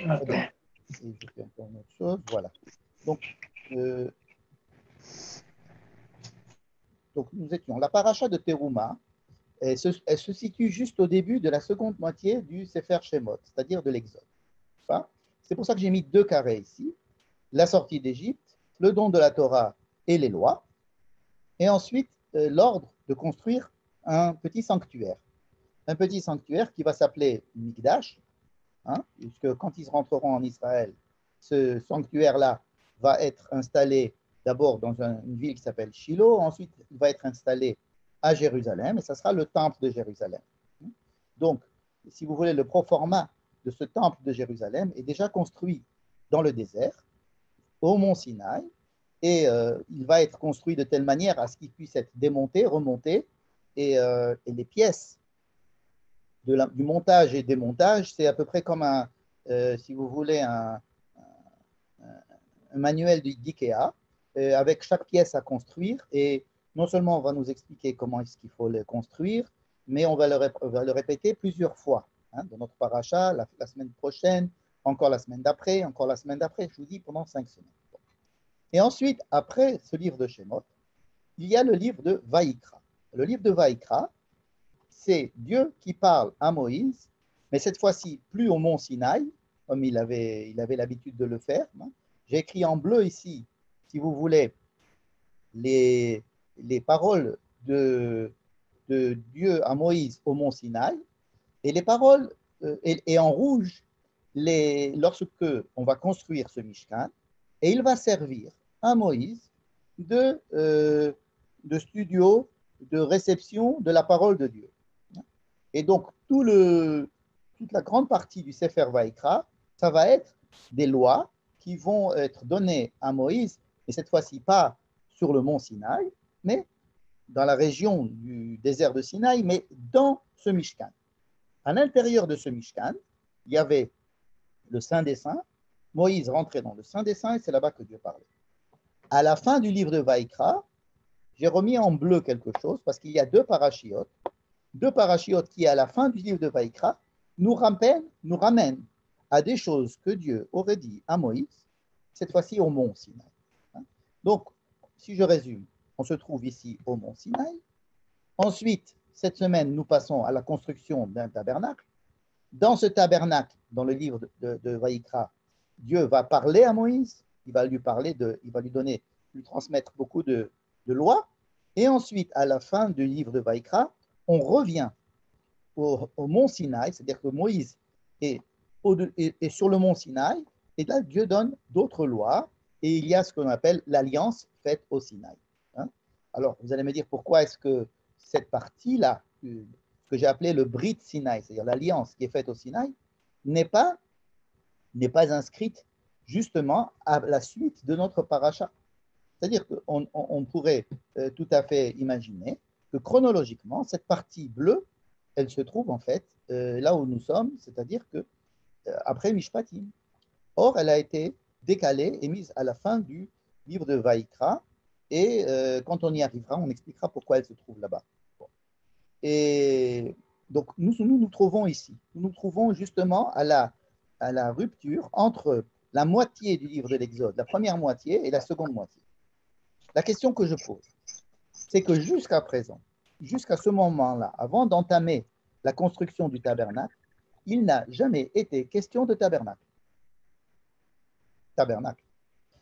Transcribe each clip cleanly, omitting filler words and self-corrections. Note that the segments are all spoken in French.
Très bien. Et je fais encore une autre chose. Voilà. Donc, euh, nous étions. La paracha de Teruma, elle se situe juste au début de la seconde moitié du Sefer Shemot, c'est-à-dire de l'Exode. C'est pour ça que j'ai mis deux carrés ici. La sortie d'Égypte, le don de la Torah et les lois. Et ensuite, l'ordre de construire un petit sanctuaire. Un petit sanctuaire qui va s'appeler Mikdash, hein, puisque quand ils rentreront en Israël, ce sanctuaire-là va être installé d'abord dans une ville qui s'appelle Shiloh, ensuite il va être installé à Jérusalem, et ça sera le temple de Jérusalem. Donc, si vous voulez, le proforma de ce temple de Jérusalem est déjà construit dans le désert, au mont Sinaï, et il va être construit de telle manière à ce qu'il puisse être démonté, remonté, et les pièces du montage et démontage, c'est à peu près comme si vous voulez, un manuel d'IKEA, avec chaque pièce à construire, et non seulement on va nous expliquer comment est-ce qu'il faut le construire, mais on va le répéter plusieurs fois, hein, dans notre paracha, la semaine prochaine, encore la semaine d'après, encore la semaine d'après, je vous dis pendant 5 semaines. Et ensuite, après ce livre de Shemot, il y a le livre de Vaïkra. Le livre de Vaïkra, c'est Dieu qui parle à Moïse, mais cette fois-ci plus au mont Sinaï, comme il avait l'habitude de le faire. J'ai écrit en bleu ici, si vous voulez, les paroles de Dieu à Moïse au mont Sinaï, et les paroles, et en rouge, lorsque on va construire ce Mishkan, et il va servir à Moïse de studio, de réception de la parole de Dieu. Et donc, toute la grande partie du Sefer Vaïkra, ça va être des lois qui vont être données à Moïse, et cette fois-ci pas sur le mont Sinaï, mais dans la région du désert de Sinaï, mais dans ce Mishkan. À l'intérieur de ce Mishkan, il y avait le Saint des Saints. Moïse rentrait dans le Saint des Saints et c'est là-bas que Dieu parlait. À la fin du livre de Vaïkra, j'ai remis en bleu quelque chose parce qu'il y a deux parachiotes qui, à la fin du livre de Vaïkra, nous ramènent à des choses que Dieu aurait dit à Moïse, cette fois-ci au mont Sinaï. Donc, si je résume, on se trouve ici au mont Sinaï. Ensuite, cette semaine, nous passons à la construction d'un tabernacle. Dans ce tabernacle, dans le livre de Vaïkra, Dieu va parler à Moïse, il va lui transmettre beaucoup de lois. Et ensuite, à la fin du livre de Vaïkra, on revient au mont Sinaï, c'est-à-dire que Moïse est sur le mont Sinaï, et là, Dieu donne d'autres lois, et il y a ce qu'on appelle l'alliance faite au Sinaï. Hein. Alors, vous allez me dire, pourquoi est-ce que cette partie-là, ce que j'ai appelé le Brit Sinaï, c'est-à-dire l'alliance qui est faite au Sinaï, n'est pas inscrite justement à la suite de notre paracha. C'est-à-dire qu'on pourrait tout à fait imaginer que chronologiquement, cette partie bleue, elle se trouve en fait là où nous sommes, c'est-à-dire que après Mishpatim. Or, elle a été décalée et mise à la fin du livre de Vaïkra, et quand on y arrivera, on expliquera pourquoi elle se trouve là-bas. Bon. Et donc, nous trouvons ici. Nous nous trouvons justement à la rupture entre la moitié du livre de l'Exode, la première moitié, et la seconde moitié. La question que je pose, c'est que jusqu'à présent, jusqu'à ce moment-là, avant d'entamer la construction du tabernacle, il n'a jamais été question de tabernacle.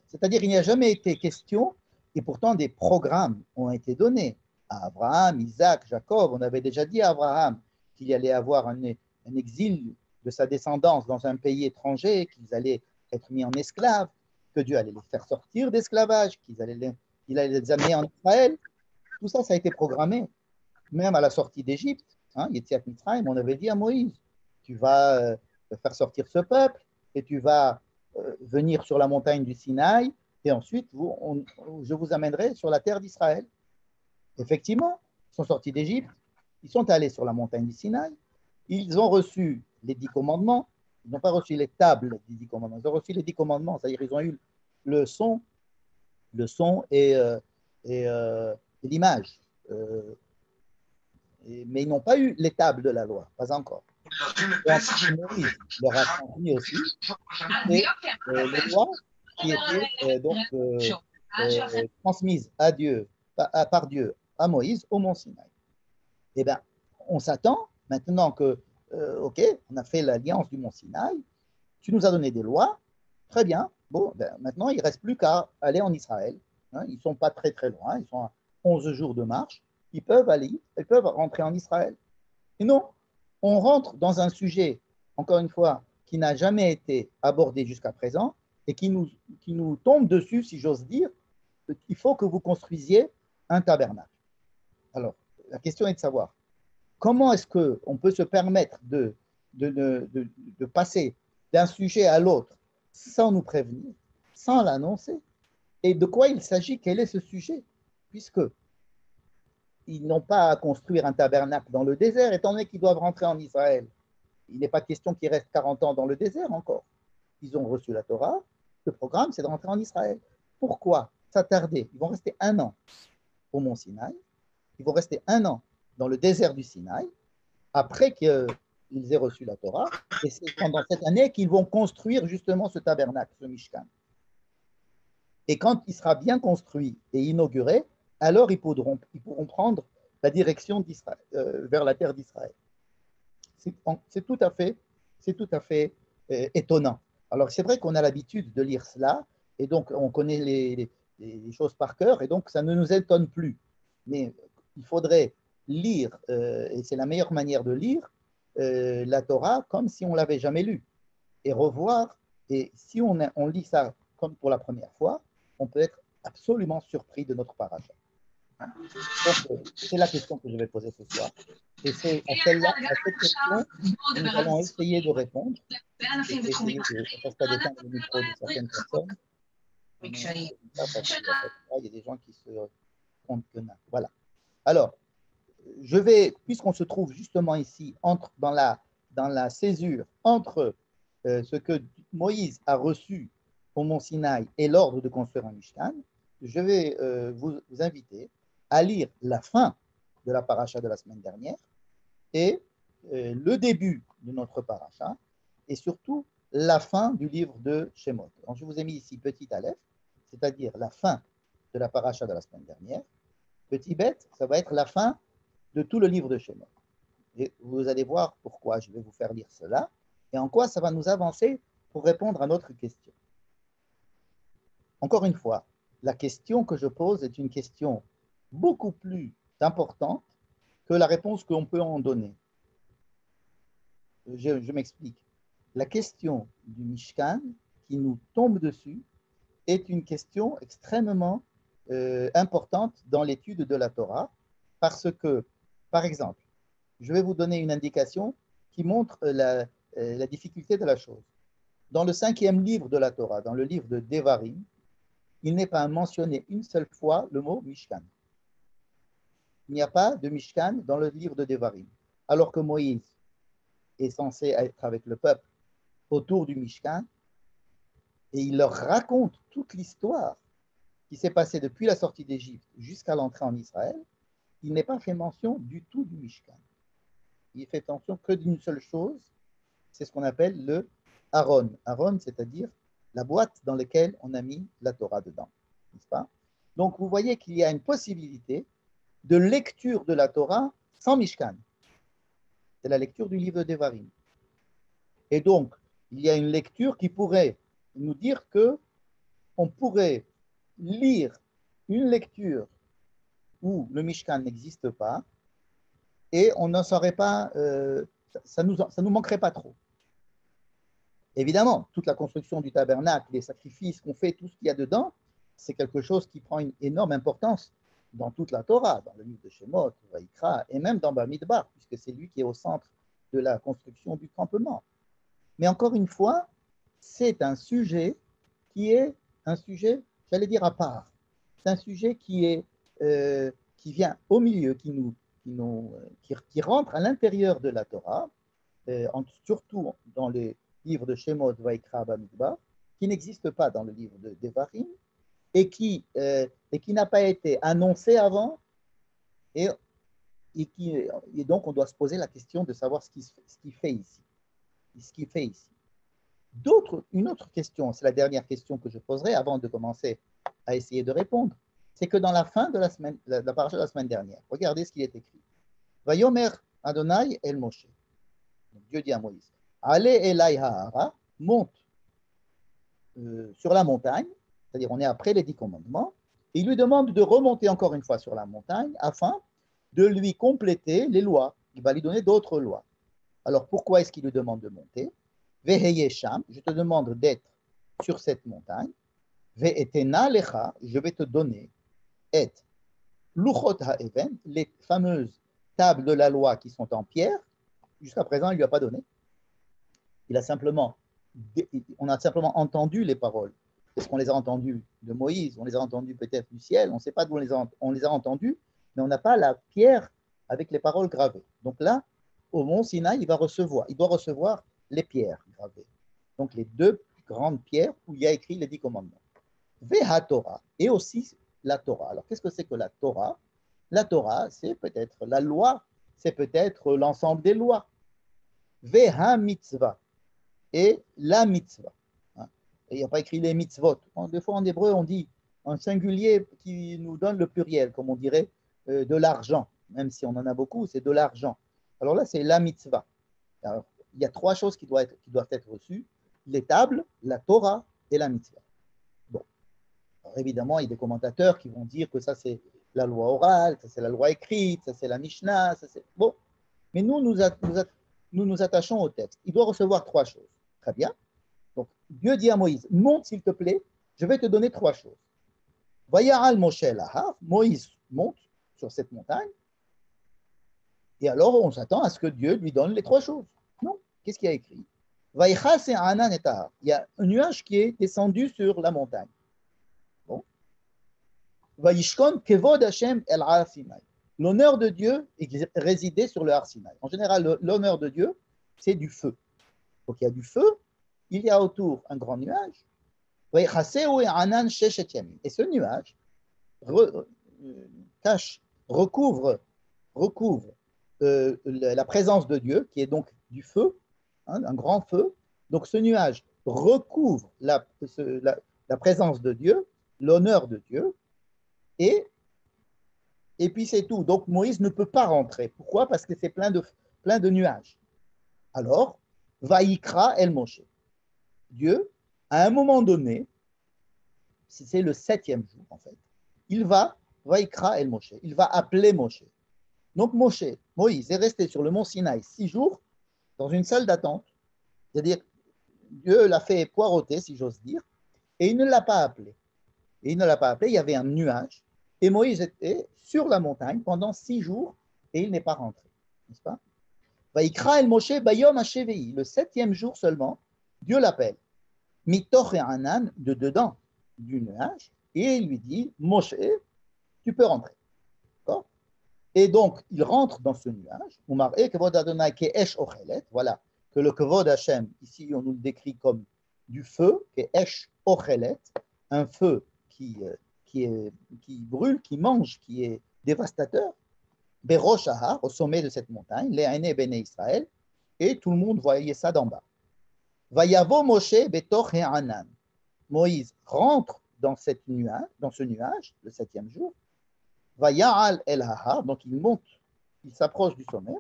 C'est-à-dire, il n'y a jamais été question, et pourtant des programmes ont été donnés à Abraham, Isaac, Jacob. On avait déjà dit à Abraham qu'il allait avoir un exil de sa descendance dans un pays étranger, qu'ils allaient être mis en esclaves, que Dieu allait les faire sortir d'esclavage, qu'il allait les amener en Israël. Tout ça, ça a été programmé. Même à la sortie d'Égypte, hein, Yetziat Mitzrayim, on avait dit à Moïse, tu vas faire sortir ce peuple et tu vas venir sur la montagne du Sinaï et ensuite je vous amènerai sur la terre d'Israël. Effectivement, ils sont sortis d'Égypte, ils sont allés sur la montagne du Sinaï, ils ont reçu les 10 commandements, ils n'ont pas reçu les tables des 10 commandements, ils ont reçu les 10 commandements, c'est-à-dire ils ont eu le son et l'image. Mais ils n'ont pas eu les tables de la loi, pas encore. Et ensuite, Moïse leur a transmis aussi c'était les lois qui étaient transmises à Dieu, par Dieu à Moïse au mont Sinaï. Eh bien, on s'attend maintenant que, OK, on a fait l'alliance du mont Sinaï, tu nous as donné des lois, très bien, bon, ben, maintenant il ne reste plus qu'à aller en Israël. Hein, ils ne sont pas très très loin, ils sont à 11 jours de marche, ils peuvent rentrer en Israël. Et non, on rentre dans un sujet, encore une fois, qui n'a jamais été abordé jusqu'à présent et qui nous tombe dessus, si j'ose dire. Il faut que vous construisiez un tabernacle. Alors, la question est de savoir comment est-ce qu'on peut se permettre de passer d'un sujet à l'autre sans nous prévenir, sans l'annoncer, et de quoi il s'agit, quel est ce sujet, puisque ils n'ont pas à construire un tabernacle dans le désert, étant donné qu'ils doivent rentrer en Israël. Il n'est pas question qu'ils restent 40 ans dans le désert encore. Ils ont reçu la Torah, le programme, c'est de rentrer en Israël. Pourquoi s'attarder? Ils vont rester 1 an au mont Sinaï, ils vont rester 1 an dans le désert du Sinaï, après qu'ils aient reçu la Torah, et c'est pendant cette année qu'ils vont construire justement ce tabernacle, ce Mishkan. Et quand il sera bien construit et inauguré, alors ils pourront prendre la direction d'Israël, vers la terre d'Israël. C'est tout à fait étonnant. Alors c'est vrai qu'on a l'habitude de lire cela, et donc on connaît les choses par cœur, et donc ça ne nous étonne plus. Mais il faudrait lire, et c'est la meilleure manière de lire, la Torah comme si on ne l'avait jamais lue, et revoir, et si on lit ça comme pour la première fois, on peut être absolument surpris de notre paracha. Donc, c'est la question que je vais poser ce soir. Et c'est à cette question que nous allons essayer de répondre. Je vais essayer de ne pas d'éteindre le micro de certaines personnes. Il y a des gens qui se comptent que non. Voilà. Alors, puisqu'on se trouve justement ici, dans la césure entre ce que Moïse a reçu au mont Sinaï et l'ordre de construire un Mishkan, je vais vous inviter à lire la fin de la paracha de la semaine dernière et le début de notre paracha et surtout la fin du livre de Shemot. Donc, je vous ai mis ici petit aleph, c'est-à-dire la fin de la paracha de la semaine dernière. Petit bête, ça va être la fin de tout le livre de Shemot. Et vous allez voir pourquoi je vais vous faire lire cela et en quoi ça va nous avancer pour répondre à notre question. Encore une fois, la question que je pose est une question beaucoup plus importante que la réponse qu'on peut en donner. Je m'explique. La question du Mishkan qui nous tombe dessus est une question extrêmement importante dans l'étude de la Torah parce que, par exemple, je vais vous donner une indication qui montre la difficulté de la chose. Dans le 5e livre de la Torah, dans le livre de Devarim, il n'est pas mentionné une seule fois le mot Mishkan. Il n'y a pas de Mishkan dans le livre de Devarim, alors que Moïse est censé être avec le peuple autour du Mishkan, et il leur raconte toute l'histoire qui s'est passée depuis la sortie d'Égypte jusqu'à l'entrée en Israël. Il n'est pas fait mention du tout du Mishkan. Il fait mention que d'une seule chose, c'est ce qu'on appelle le Aaron. Aaron, c'est-à-dire la boîte dans laquelle on a mis la Torah dedans, n'est-ce pas? Donc, vous voyez qu'il y a une possibilité de lecture de la Torah sans Mishkan. C'est la lecture du livre d'Evarim. Et donc, il y a une lecture qui pourrait nous dire que on pourrait lire une lecture où le Mishkan n'existe pas et on n'en saurait pas, ça nous manquerait pas trop. Évidemment, toute la construction du tabernacle, les sacrifices qu'on fait, tout ce qu'il y a dedans, c'est quelque chose qui prend une énorme importance dans toute la Torah, dans le livre de Shemot, Vaïkra, et même dans Bamidbar, puisque c'est lui qui est au centre de la construction du campement. Mais encore une fois, c'est un sujet qui est un sujet, j'allais dire à part. C'est un sujet qui vient au milieu, qui rentre à l'intérieur de la Torah, surtout dans les livres de Shemot, Vaïkra, Bamidbar, qui n'existe pas dans le livre de Devarim, et qui n'a pas été annoncé avant, et et donc on doit se poser la question de savoir ce qu'il fait ici. Ce qu'il fait ici. Une autre question, c'est la dernière question que je poserai avant de commencer à essayer de répondre, c'est que dans la fin de la semaine, la paracha de la semaine dernière, regardez ce qui est écrit. Vayomer Adonai el Moshe. Dieu dit à Moïse, allez Elai Ha'ara, monte sur la montagne, c'est-à-dire on est après les 10 commandements, et il lui demande de remonter encore une fois sur la montagne afin de lui compléter les lois. Il va lui donner d'autres lois. Alors pourquoi est-ce qu'il lui demande de monter? Veheyesham, je te demande d'être sur cette montagne. Ve'etena lecha, je vais te donner et luchot ha'even, les fameuses tables de la loi qui sont en pierre. Jusqu'à présent, il ne lui a pas donné. On a simplement entendu les paroles. Est-ce qu'on les a entendues de Moïse? On les a entendues peut-être du ciel. On ne sait pas d'où on les a entendues, mais on n'a pas la pierre avec les paroles gravées. Donc là, au mont Sinaï, il doit recevoir les pierres gravées. Donc les 2 grandes pierres où il y a écrit les 10 commandements. Veha Torah, et aussi la Torah. Alors qu'est-ce que c'est que la Torah? La Torah, c'est peut-être la loi, c'est peut-être l'ensemble des lois. Veha mitzvah, et la mitzvah. Et il n'y a pas écrit les mitzvot. Des fois en hébreu, on dit un singulier qui nous donne le pluriel, comme on dirait de l'argent. Même si on en a beaucoup, c'est de l'argent. Alors là, c'est la mitzvah. Alors, il y a 3 choses qui doivent être reçues, les tables, la Torah et la mitzvah. Bon. Alors, évidemment, il y a des commentateurs qui vont dire que ça, c'est la loi orale, ça, c'est la loi écrite, ça, c'est la Mishnah. Ça, c'est... Bon. Mais nous nous attachons au texte. Il doit recevoir 3 choses. Très bien. Donc, Dieu dit à Moïse, monte s'il te plaît, je vais te donner 3 choses. Vaya'al Moshe lahar, Moïse monte sur cette montagne, et alors on s'attend à ce que Dieu lui donne les 3 choses. Non, qu'est-ce qu'il y a écrit? Vaïchas et Anan et Tahar. Il y a un nuage qui est descendu sur la montagne. Bon. Vaïshkon kevod Hashem el Har Sinai. L'honneur de Dieu résidait sur le Har Sinai. En général, l'honneur de Dieu, c'est du feu. Donc il y a du feu, il y a autour un grand nuage. Et ce nuage recouvre la présence de Dieu, qui est donc du feu, un grand feu. Donc ce nuage recouvre la présence de Dieu, l'honneur de Dieu, et puis c'est tout. Donc Moïse ne peut pas rentrer. Pourquoi? Parce que c'est plein de nuages. Alors, Vaïkra el Moshe. Dieu, à un moment donné, c'est le 7e jour en fait, il va el Moshe, il va appeler Moshe. Donc Moïse est resté sur le mont Sinaï 6 jours dans une salle d'attente, c'est-à-dire Dieu l'a fait poireauter, si j'ose dire, et il ne l'a pas appelé. Il y avait un nuage, et Moïse était sur la montagne pendant 6 jours, et il n'est pas rentré, n'est-ce pas? Vaïkra el Moshe bayom hashevei, le 7e jour seulement, Dieu l'appelle. Mitoch et Anan, de dedans du nuage, et il lui dit, Moshe, tu peux rentrer. D'accord? Et donc, il rentre dans ce nuage. Voilà, que le Kevod Hashem, ici on nous le décrit comme du feu, Ke'esh Ochelet, un feu qui brûle, qui mange, qui est dévastateur. Berosh Ahar, au sommet de cette montagne, Le'ane Bene Israël, et tout le monde voyait ça d'en bas. Vayavo Moshe Betoch et Anan. Moïse rentre dans ce nuage, le 7e jour. Vaya'al el Hahar, donc il monte, il s'approche du sommet.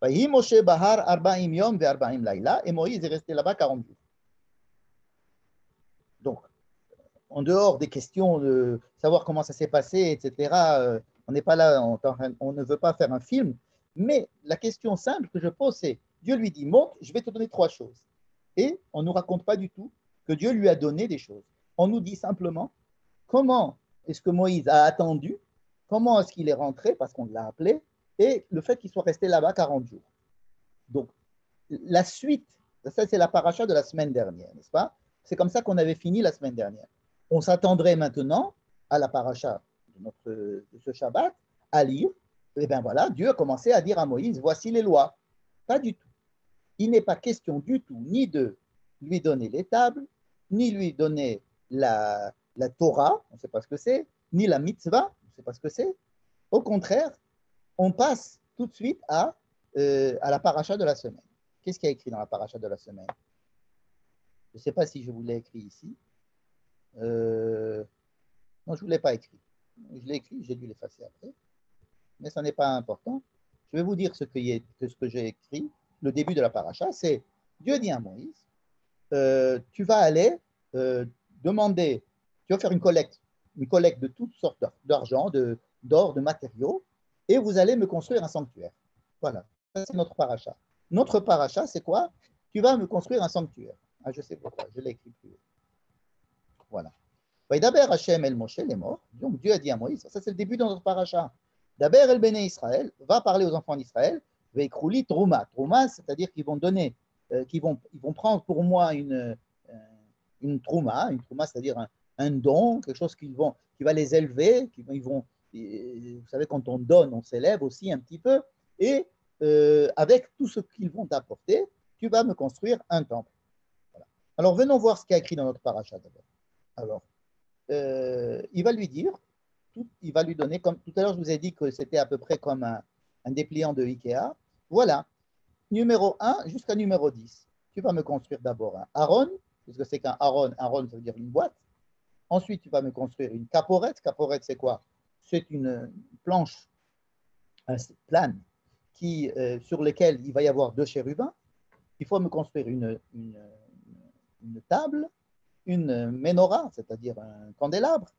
Vayi Moshe Bahar Arba'im Yom ve Arba'im Laila, et Moïse est resté là-bas 40 jours. Donc, en dehors des questions de savoir comment ça s'est passé, etc., on n'est pas là, on ne veut pas faire un film, mais la question simple que je pose, c'est, Dieu lui dit, monte, je vais te donner 3 choses. Et on ne nous raconte pas du tout que Dieu lui a donné des choses. On nous dit simplement comment est-ce que Moïse a attendu, comment est-ce qu'il est rentré, parce qu'on l'a appelé, et le fait qu'il soit resté là-bas 40 jours. Donc, la suite, ça c'est la paracha de la semaine dernière, n'est-ce pas? C'est comme ça qu'on avait fini la semaine dernière. On s'attendrait maintenant à la paracha de ce Shabbat, à lire, et bien voilà, Dieu a commencé à dire à Moïse, voici les lois. Pas du tout. Il n'est pas question du tout ni de lui donner les tables, ni lui donner la Torah, on ne sait pas ce que c'est, ni la mitzvah, on ne sait pas ce que c'est. Au contraire, on passe tout de suite à la paracha de la semaine. Qu'est-ce qu'il y a écrit dans la paracha de la semaine? Je ne sais pas si je vous l'ai écrit ici. Non, je ne vous l'ai pas écrit. Je l'ai écrit, j'ai dû l'effacer après. Mais ça n'est pas important. Je vais vous dire ce que j'ai écrit. Le début de la paracha, c'est Dieu dit à Moïse, tu vas aller demander, tu vas faire une collecte de toutes sortes d'argent, d'or, de matériaux, et vous allez me construire un sanctuaire. Voilà, ça c'est notre paracha. Notre paracha, c'est quoi? Tu vas me construire un sanctuaire. Ah, je sais pourquoi, je l'ai écrit plus haut. Voilà. Vaïdaber Hachem el Moshe les morts. Donc Dieu a dit à Moïse, ça c'est le début de notre paracha. Daber el Béné Israël, va parler aux enfants d'Israël, veikrouli trouma. Trouma, c'est-à-dire qu'ils vont donner, ils vont prendre pour moi une trouma, c'est-à-dire un don, quelque chose qui va les élever, vous savez, quand on donne, on s'élève aussi un petit peu, et avec tout ce qu'ils vont apporter, tu vas me construire un temple. Voilà. Alors venons voir ce qu'il y a écrit dans notre paracha d'abord. Alors, il va lui dire, il va lui donner, comme tout à l'heure je vous ai dit que c'était à peu près comme un dépliant de Ikea. Voilà, numéro 1 jusqu'à numéro 10. Tu vas me construire d'abord un Aaron, puisque c'est qu'un Aaron, ça veut dire une boîte. Ensuite, tu vas me construire une caporette. Caporette, c'est quoi? C'est une planche plane sur laquelle il va y avoir 2 chérubins. Il faut me construire une table, une menorah, c'est-à-dire un candélabre.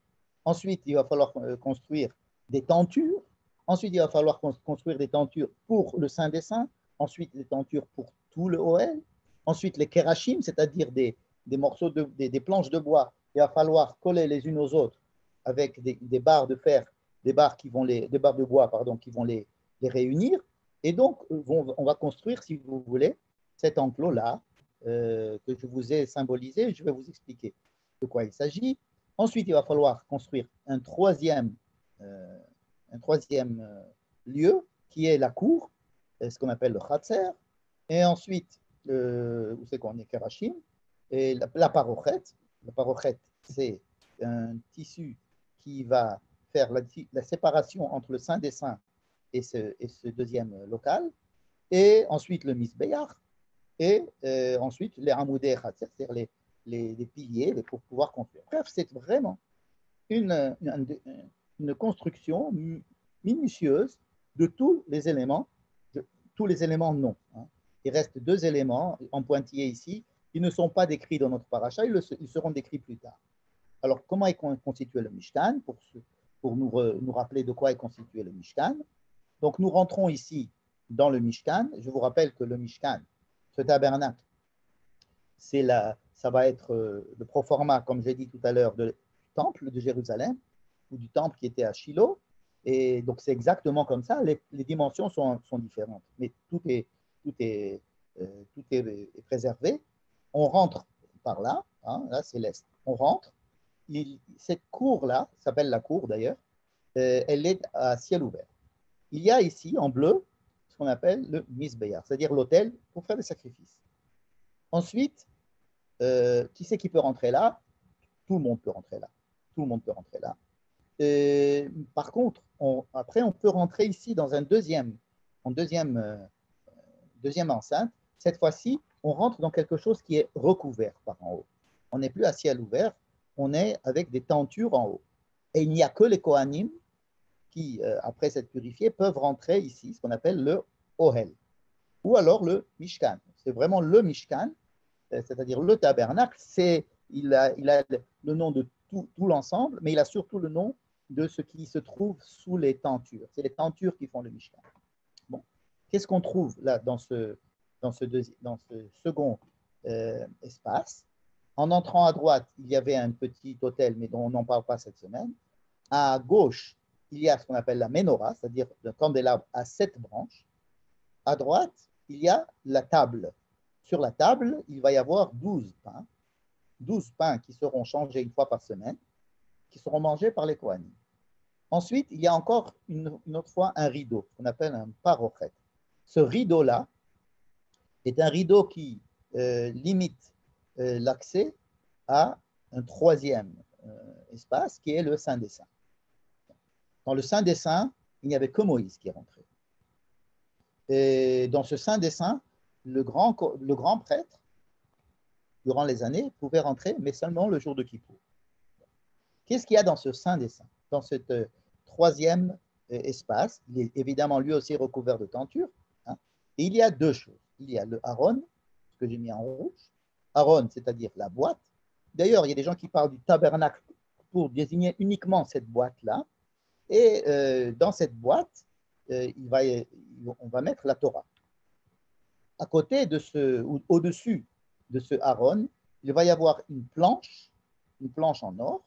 Ensuite, il va falloir construire des tentures. Ensuite, il va falloir construire des tentures pour le Saint des Saints. Ensuite, des tentures pour tout le Ohel. Ensuite, les kerachim, c'est-à-dire des morceaux, des planches de bois. Il va falloir coller les unes aux autres avec des barres de fer, des barres de bois, pardon, qui vont les réunir. Et donc, on va construire, si vous voulez, cet enclos-là, que je vous ai symbolisé. Je vais vous expliquer de quoi il s'agit. Ensuite, il va falloir construire un troisième lieu, qui est la cour, ce qu'on appelle le Khatser. Et ensuite, où c'est qu'on est Kerachim, et la parochette. La parochette, c'est un tissu qui va faire la séparation entre le Saint des Saints et ce deuxième local. Et ensuite, le Misbeyach. Et ensuite, les Hamoudé Khatser, c'est-à-dire les piliers pour pouvoir construire. Bref, c'est vraiment une construction minutieuse de tous les éléments, non. Hein. Il reste 2 éléments en pointillé ici qui ne sont pas décrits dans notre paracha, ils seront décrits plus tard. Alors, comment est constitué le Mishkan pour nous rappeler de quoi est constitué le Mishkan. Donc, nous rentrons ici dans le Mishkan. Je vous rappelle que le Mishkan, ce tabernacle, ça va être le proforma, comme j'ai dit tout à l'heure, du temple de Jérusalem ou du temple qui était à Shiloh. Et donc, c'est exactement comme ça. Les dimensions sont différentes, mais tout est préservé. On rentre par là, hein, là c'est l'est. On rentre. Cette cour-là, s'appelle la cour d'ailleurs, elle est à ciel ouvert. Il y a ici, en bleu, ce qu'on appelle le Misbeyar, c'est-à-dire l'autel pour faire des sacrifices. Ensuite, qui c'est qui peut rentrer là? Tout le monde peut rentrer là. Tout le monde peut rentrer là. Par contre, après, on peut rentrer ici dans un deuxième enceinte. Cette fois-ci, on rentre dans quelque chose qui est recouvert par en haut. On n'est plus à ciel ouvert, on est avec des tentures en haut. Et il n'y a que les Kohanim qui, après s'être purifiés, peuvent rentrer ici, ce qu'on appelle le Ohel, ou alors le Mishkan. C'est vraiment le Mishkan, c'est-à-dire le tabernacle. Il a le nom de tout l'ensemble, mais il a surtout le nom de ce qui se trouve sous les tentures. C'est les tentures qui font le Mishkan. Bon. Qu'est-ce qu'on trouve là dans ce second espace? En entrant à droite, il y avait un petit autel, mais dont on n'en parle pas cette semaine. À gauche, il y a ce qu'on appelle la menorah, c'est-à-dire un candélabre à 7 branches. À droite, il y a la table. Sur la table, il va y avoir 12 pains qui seront changés une fois par semaine, qui seront mangés par les Kohanim. Ensuite, il y a encore une autre fois un rideau, qu'on appelle un parochet. Ce rideau-là est un rideau qui limite l'accès à un troisième espace, qui est le Saint des Saints. Dans le Saint des Saints, il n'y avait que Moïse qui est rentré. Et dans ce Saint des Saints, le grand prêtre, durant les années, pouvait rentrer, mais seulement le jour de Kippour. Qu'est-ce qu'il y a dans ce Saint des Saints? Dans ce troisième espace, il est évidemment lui aussi recouvert de tentures. Hein, et il y a deux choses. Il y a le Aaron, ce que j'ai mis en rouge. Aaron, c'est-à-dire la boîte. D'ailleurs, il y a des gens qui parlent du tabernacle pour désigner uniquement cette boîte-là. Et dans cette boîte, on va mettre la Torah. À côté de ou au-dessus de ce Aaron, il va y avoir une planche en or,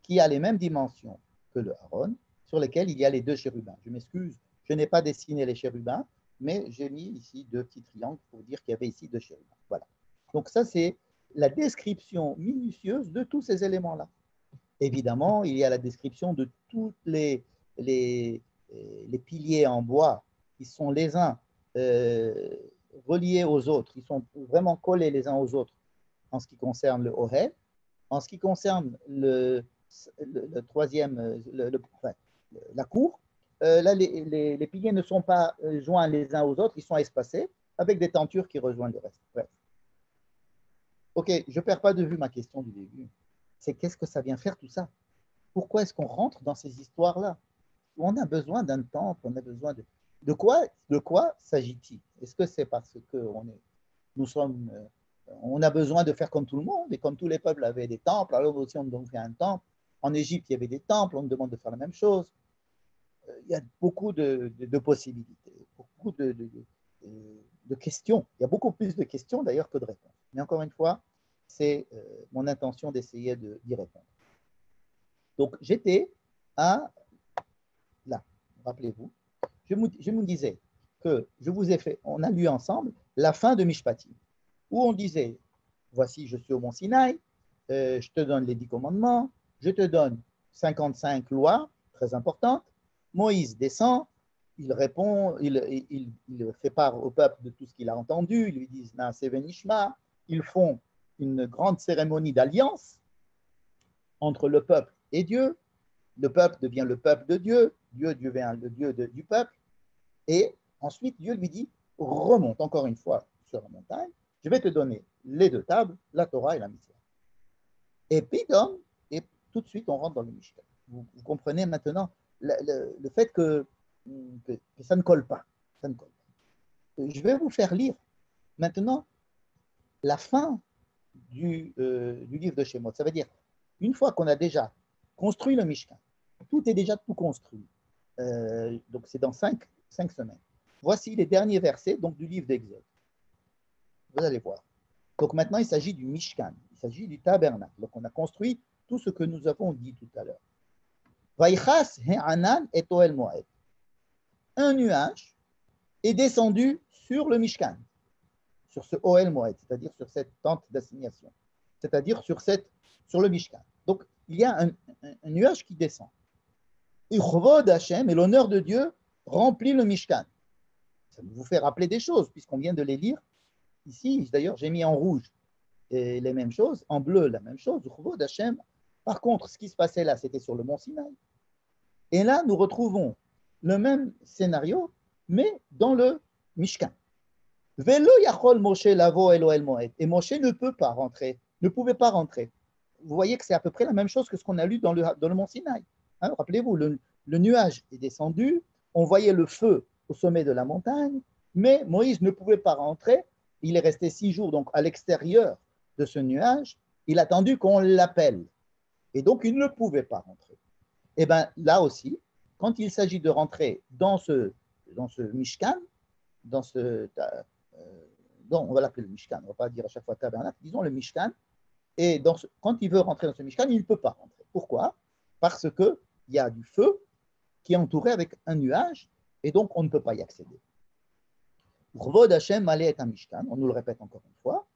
qui a les mêmes dimensions que le Aaron, sur lesquelles il y a les deux chérubins. Je m'excuse, je n'ai pas dessiné les chérubins, mais j'ai mis ici deux petits triangles pour dire qu'il y avait ici deux chérubins. Voilà. Donc ça, c'est la description minutieuse de tous ces éléments-là. Évidemment, il y a la description de tous les piliers en bois qui sont les uns reliés aux autres, qui sont vraiment collés les uns aux autres en ce qui concerne le Ohel. En ce qui concerne le troisième, la cour, là, les piliers ne sont pas joints les uns aux autres, ils sont espacés avec des tentures qui rejoignent le reste. Bref. Ok, je ne perds pas de vue ma question du début. C'est qu'est-ce que ça vient faire tout ça? Pourquoi est-ce qu'on rentre dans ces histoires-là? On a besoin d'un temple, on a besoin de quoi s'agit-il? Est-ce que c'est parce que on a besoin de faire comme tout le monde, et comme tous les peuples avaient des temples, alors aussi on nous fait un temple. En Égypte, il y avait des temples, on nous demande de faire la même chose. Il y a beaucoup de possibilités, beaucoup de questions. Il y a beaucoup plus de questions d'ailleurs que de réponses. Mais encore une fois, c'est mon intention d'essayer d'y répondre. Donc, j'étais là, rappelez-vous, je me disais que on a lu ensemble la fin de Mishpatim, où on disait, voici, je suis au mont Sinaï, je te donne les 10 commandements, je te donne 55 lois, très importantes, Moïse descend, il répond, il fait part au peuple de tout ce qu'il a entendu, ils lui disent, Naaseh Venishma, ils font une grande cérémonie d'alliance entre le peuple et Dieu, le peuple devient le peuple de Dieu, Dieu devient le Dieu du peuple, et ensuite Dieu lui dit, remonte encore une fois sur la montagne, je vais te donner les deux tables, la Torah et la Mitzvah. Et puis, et tout de suite, on rentre dans le Mishkan. Vous comprenez maintenant le fait que ça ne colle pas. Ça ne colle pas. Je vais vous faire lire maintenant la fin du livre de Shemot. Ça veut dire, une fois qu'on a déjà construit le Mishkan, tout est déjà tout construit. Donc, c'est dans 5 semaines. Voici les derniers versets donc, du livre d'Exode. Vous allez voir. Donc, maintenant, il s'agit du Mishkan. Il s'agit du tabernacle. Donc, on a construit tout ce que nous avons dit tout à l'heure. Vaïchas he'anan et Ohel Moed. Un nuage est descendu sur le Mishkan, sur ce Ohel Moed, c'est-à-dire sur cette tente d'assignation, c'est-à-dire sur le Mishkan. Donc, il y a un nuage qui descend. Uchvod Hashem, et l'honneur de Dieu remplit le Mishkan. Ça vous fait rappeler des choses, puisqu'on vient de les lire ici. D'ailleurs, j'ai mis en rouge les mêmes choses, en bleu la même chose. Uchvod Hashem. Par contre, ce qui se passait là, c'était sur le mont Sinaï. Et là, nous retrouvons le même scénario, mais dans le Mishkan. Velo yachol Moshe lavo elo el moed. Et Moshe ne pouvait pas rentrer. Vous voyez que c'est à peu près la même chose que ce qu'on a lu dans le mont Sinaï. Hein, rappelez-vous, le nuage est descendu, on voyait le feu au sommet de la montagne, mais Moïse ne pouvait pas rentrer. Il est resté 6 jours donc à l'extérieur de ce nuage. Il a attendu qu'on l'appelle. Et donc, il ne pouvait pas rentrer. Et bien là aussi, quand il s'agit de rentrer dans ce Mishkan, on va l'appeler le Mishkan, on ne va pas dire à chaque fois tabernacle, disons le Mishkan, et quand il veut rentrer dans ce Mishkan, il ne peut pas rentrer. Pourquoi? Parce qu'il y a du feu qui est entouré avec un nuage, et donc on ne peut pas y accéder. Vod Hashem malé est un Mishkan, on nous le répète encore une fois,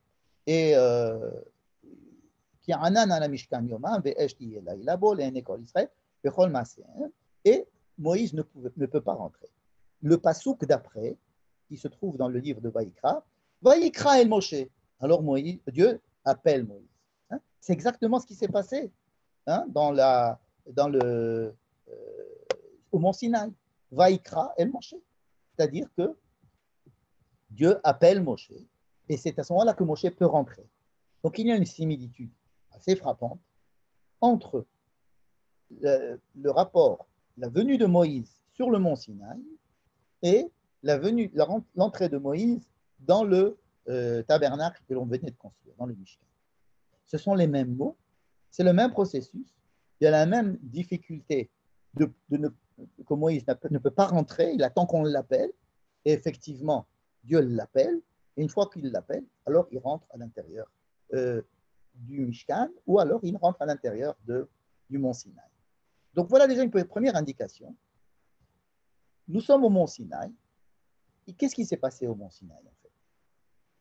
et et Moïse ne peut pas rentrer. Le pasouk d'après, qui se trouve dans le livre de Vaïkra, Vaïkra el Moshe. Alors Dieu appelle Moïse. Hein? C'est exactement ce qui s'est passé hein, au mont Sinaï. Vaïkra el Moshe. c'est-à-dire que Dieu appelle Moshe, et c'est à ce moment-là que Moshe peut rentrer. Donc il y a une similitude assez frappante entre le rapport, la venue de Moïse sur le mont Sinaï et l'entrée de Moïse dans le tabernacle que l'on venait de construire, dans le Mishkan. Ce sont les mêmes mots, c'est le même processus, il y a la même difficulté que Moïse ne peut pas rentrer, il attend qu'on l'appelle, et effectivement, Dieu l'appelle, et une fois qu'il l'appelle, alors il rentre à l'intérieur du Mishkan, ou alors il rentre à l'intérieur du mont Sinaï. Donc voilà déjà une première indication. Nous sommes au mont Sinaï, et qu'est-ce qui s'est passé au mont Sinaï en fait?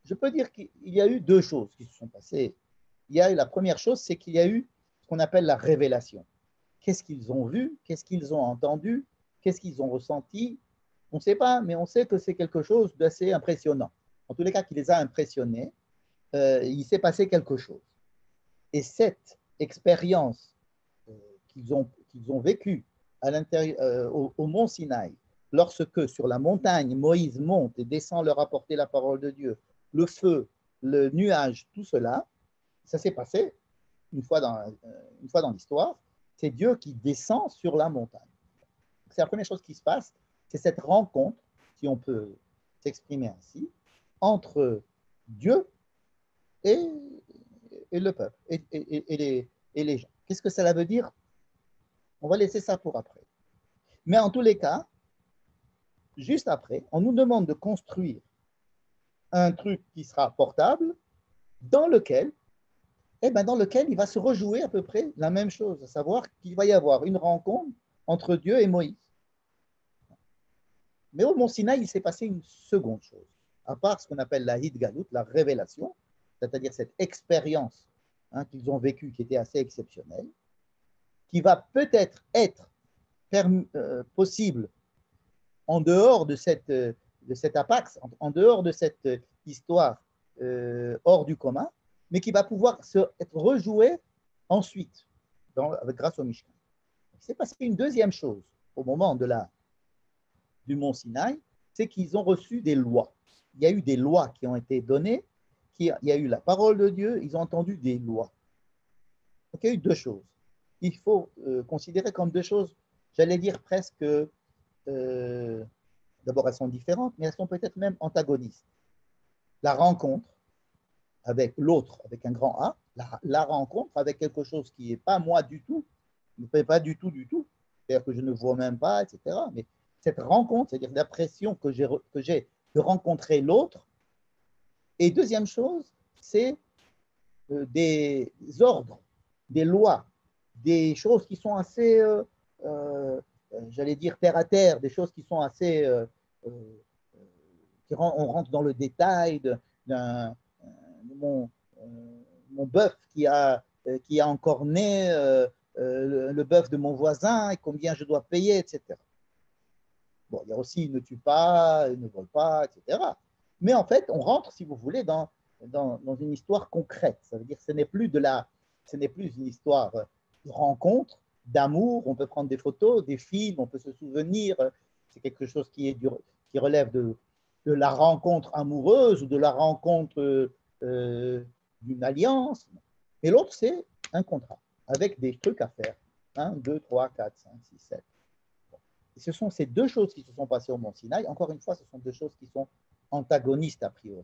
Je peux dire qu'il y a eu deux choses qui se sont passées. La première chose, c'est qu'il y a eu ce qu'on appelle la révélation. Qu'est-ce qu'ils ont vu? Qu'est-ce qu'ils ont entendu? Qu'est-ce qu'ils ont ressenti? On ne sait pas, mais on sait que c'est quelque chose d'assez impressionnant. En tous les cas, qui les a impressionnés, il s'est passé quelque chose. Et cette expérience qu'ils ont vécue au mont Sinaï, lorsque sur la montagne, Moïse monte et descend leur apporter la parole de Dieu, le feu, le nuage, tout cela, ça s'est passé une fois dans l'histoire, c'est Dieu qui descend sur la montagne. C'est la première chose qui se passe, c'est cette rencontre, si on peut s'exprimer ainsi, entre Dieu et le peuple, et les gens. Qu'est-ce que cela veut dire? On va laisser ça pour après. Mais en tous les cas, juste après, on nous demande de construire un truc qui sera portable, dans lequel il va se rejouer à peu près la même chose, à savoir qu'il va y avoir une rencontre entre Dieu et Moïse. Mais au mont Sinaï, il s'est passé une seconde chose. À part ce qu'on appelle la Hidgalut, la révélation, c'est-à-dire cette expérience qu'ils ont vécue qui était assez exceptionnelle, qui va peut-être être possible en dehors de cette apax, en dehors de cette histoire hors du commun, mais qui va pouvoir être rejouée ensuite grâce au Mishkan. Il s'est passé une deuxième chose au moment du mont Sinaï, c'est qu'ils ont reçu des lois. Il y a eu des lois qui ont été données, il y a eu la parole de Dieu, ils ont entendu des lois. Donc il y a eu deux choses. Il faut considérer comme deux choses, j'allais dire presque, d'abord elles sont différentes, mais elles sont peut-être même antagonistes. La rencontre avec l'autre, avec un grand A, la rencontre avec quelque chose qui n'est pas moi du tout, ne fait pas du tout, c'est-à-dire que je ne vois même pas, etc. Mais cette rencontre, c'est-à-dire l'impression que j'ai de rencontrer l'autre. Et deuxième chose, c'est des ordres, des lois, des choses qui sont assez, j'allais dire, terre à terre, des choses qui sont assez, on rentre dans le détail de mon bœuf qui a encore né le bœuf de mon voisin et combien je dois payer, etc. Bon, il y a aussi ne tue pas, ne vole pas, etc. Mais en fait, on rentre, si vous voulez, dans une histoire concrète. Ça veut dire que ce n'est plus une histoire de rencontre, d'amour. On peut prendre des photos, des films, on peut se souvenir. C'est quelque chose qui relève de la rencontre amoureuse ou de la rencontre d'une alliance. Et l'autre, c'est un contrat avec des trucs à faire. 1, 2, 3, 4, 5, 6, 7. Et ce sont ces deux choses qui se sont passées au mont Sinaï. Encore une fois, ce sont deux choses qui sont antagonistes a priori.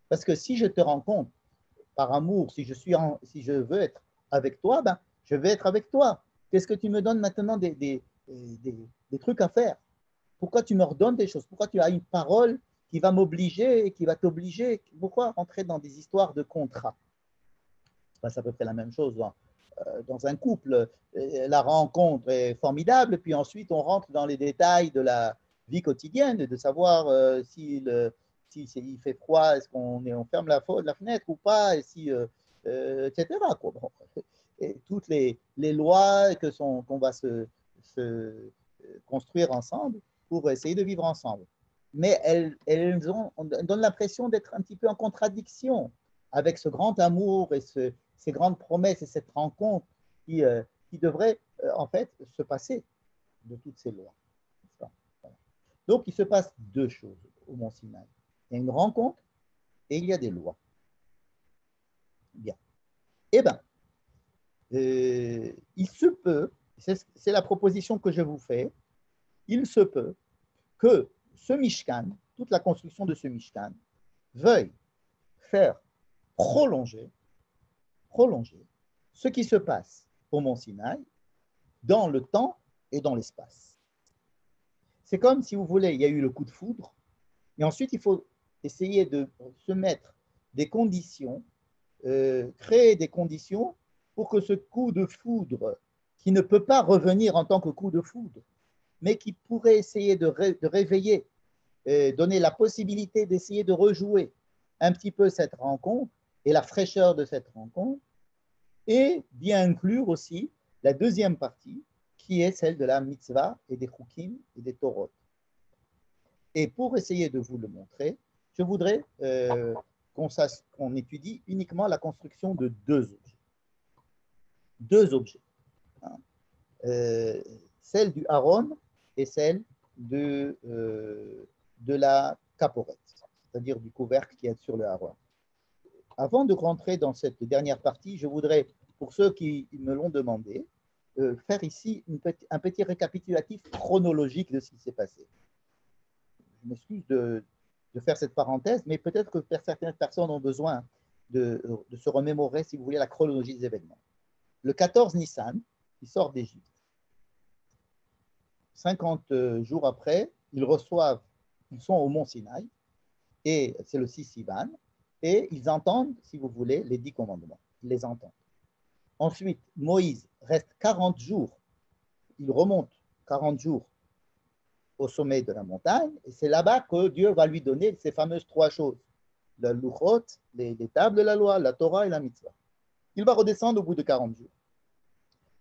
Parce que si je te rencontre par amour, si je veux être avec toi, ben, je vais être avec toi. Qu'est-ce que tu me donnes maintenant des trucs à faire? Pourquoi tu me redonnes des choses? Pourquoi tu as une parole qui va m'obliger et qui va t'obliger? Pourquoi rentrer dans des histoires de contrat? Ben, c'est à peu près la même chose dans un couple. La rencontre est formidable, puis ensuite on rentre dans les détails de la vie quotidienne, de savoir s'il fait froid, est-ce qu'on ferme la fenêtre ou pas, et etc. Quoi. Bon. Et toutes les lois qu'on va se construire ensemble pour essayer de vivre ensemble. Mais on donne l'impression d'être un petit peu en contradiction avec ce grand amour et ces grandes promesses et cette rencontre qui devrait en fait se passer de toutes ces lois. Voilà. Donc, il se passe deux choses au Mont Sinaï. Il y a une rencontre et il y a des lois. Bien. Eh bien, il se peut, c'est la proposition que je vous fais, il se peut que ce Mishkan, toute la construction de ce Mishkan, veuille faire prolonger ce qui se passe au Mont Sinaï dans le temps et dans l'espace. C'est comme, si vous voulez, il y a eu le coup de foudre, et ensuite il faut essayer de se mettre des conditions, créer des conditions pour que ce coup de foudre, qui ne peut pas revenir en tant que coup de foudre, mais qui pourrait essayer de réveiller, donner la possibilité d'essayer de rejouer un petit peu cette rencontre et la fraîcheur de cette rencontre, et bien inclure aussi la deuxième partie, qui est celle de la mitzvah et des chukim et des torot. Et pour essayer de vous le montrer, je voudrais qu'on étudie uniquement la construction de deux objets. Deux objets. Hein. Celle du haron et celle de la caporette, c'est-à-dire du couvercle qui est sur le haron. Avant de rentrer dans cette dernière partie, je voudrais, pour ceux qui me l'ont demandé, faire ici un petit récapitulatif chronologique de ce qui s'est passé. Je m'excuse de faire cette parenthèse, mais peut-être que certaines personnes ont besoin de se remémorer, si vous voulez, la chronologie des événements. Le 14 Nissan, ils sortent d'Égypte. 50 jours après, ils sont au mont Sinaï, et c'est le 6 Sivan, et ils entendent, si vous voulez, les 10 commandements. Ils les entendent. Ensuite, Moïse reste 40 jours, il remonte 40 jours au sommet de la montagne, et c'est là-bas que Dieu va lui donner ces fameuses trois choses, le Luchot, les tables de la loi, la Torah et la mitzvah. Il va redescendre au bout de 40 jours.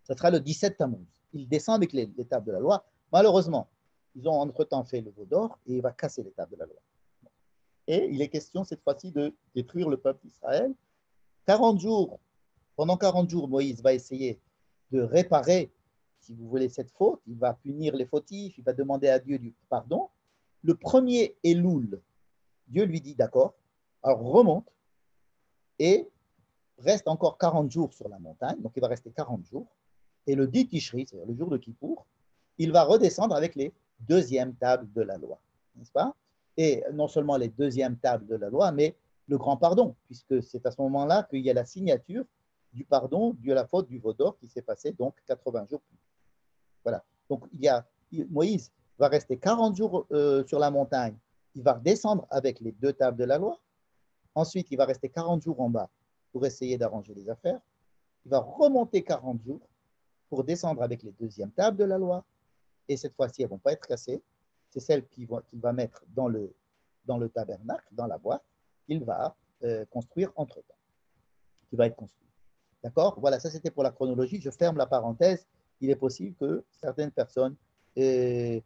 Ce sera le 17 Tammuz. Il descend avec les tables de la loi. Malheureusement, ils ont entre-temps fait le veau d'or et il va casser les tables de la loi. Et il est question cette fois-ci de détruire le peuple d'Israël. 40 jours, pendant 40 jours, Moïse va essayer de réparer, si vous voulez, cette faute. Il va punir les fautifs, il va demander à Dieu du pardon. Le premier Elul, Dieu lui dit d'accord, alors remonte et reste encore 40 jours sur la montagne, donc il va rester 40 jours. Et le 10 Tishri, c'est-à-dire le jour de Kippour, il va redescendre avec les deuxièmes tables de la loi, n'est-ce pas? Et non seulement les deuxièmes tables de la loi, mais le grand pardon, puisque c'est à ce moment-là qu'il y a la signature du pardon de la faute du veau d'or qui s'est passé donc 80 jours plus. Voilà. Donc Moïse va rester 40 jours sur la montagne, il va redescendre avec les deux tables de la loi, ensuite il va rester 40 jours en bas pour essayer d'arranger les affaires, il va remonter 40 jours pour descendre avec les deuxièmes tables de la loi, et cette fois-ci, elles ne vont pas être cassées, c'est celles qu'il va mettre dans le tabernacle, dans la boîte, qu'il va construire entre-temps, qui va être construit. D'accord? Voilà, ça c'était pour la chronologie, je ferme la parenthèse, il est possible que certaines personnes aient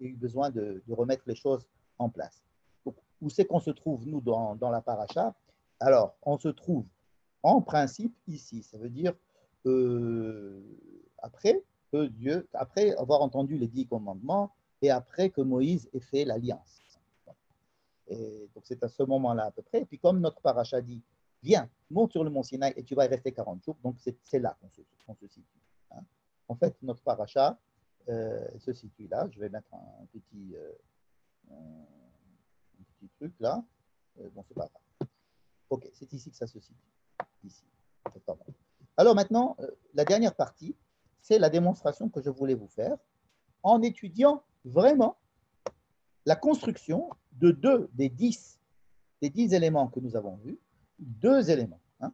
eu besoin de remettre les choses en place. Donc, où c'est qu'on se trouve, nous, dans la paracha? Alors, on se trouve en principe ici, ça veut dire après avoir entendu les 10 commandements et après que Moïse ait fait l'alliance. Et donc c'est à ce moment-là à peu près. Et puis comme notre paracha dit, viens, monte sur le mont Sinaï et tu vas y rester 40 jours, donc c'est là qu'on se situe. Hein. En fait, notre paracha se situe là. Je vais mettre un petit truc là. Bon, c'est pas grave. Ok, c'est ici que ça se situe. Ici. Alors maintenant, la dernière partie, c'est la démonstration que je voulais vous faire en étudiant vraiment la construction de deux des 10 éléments que nous avons vus, deux éléments. Hein,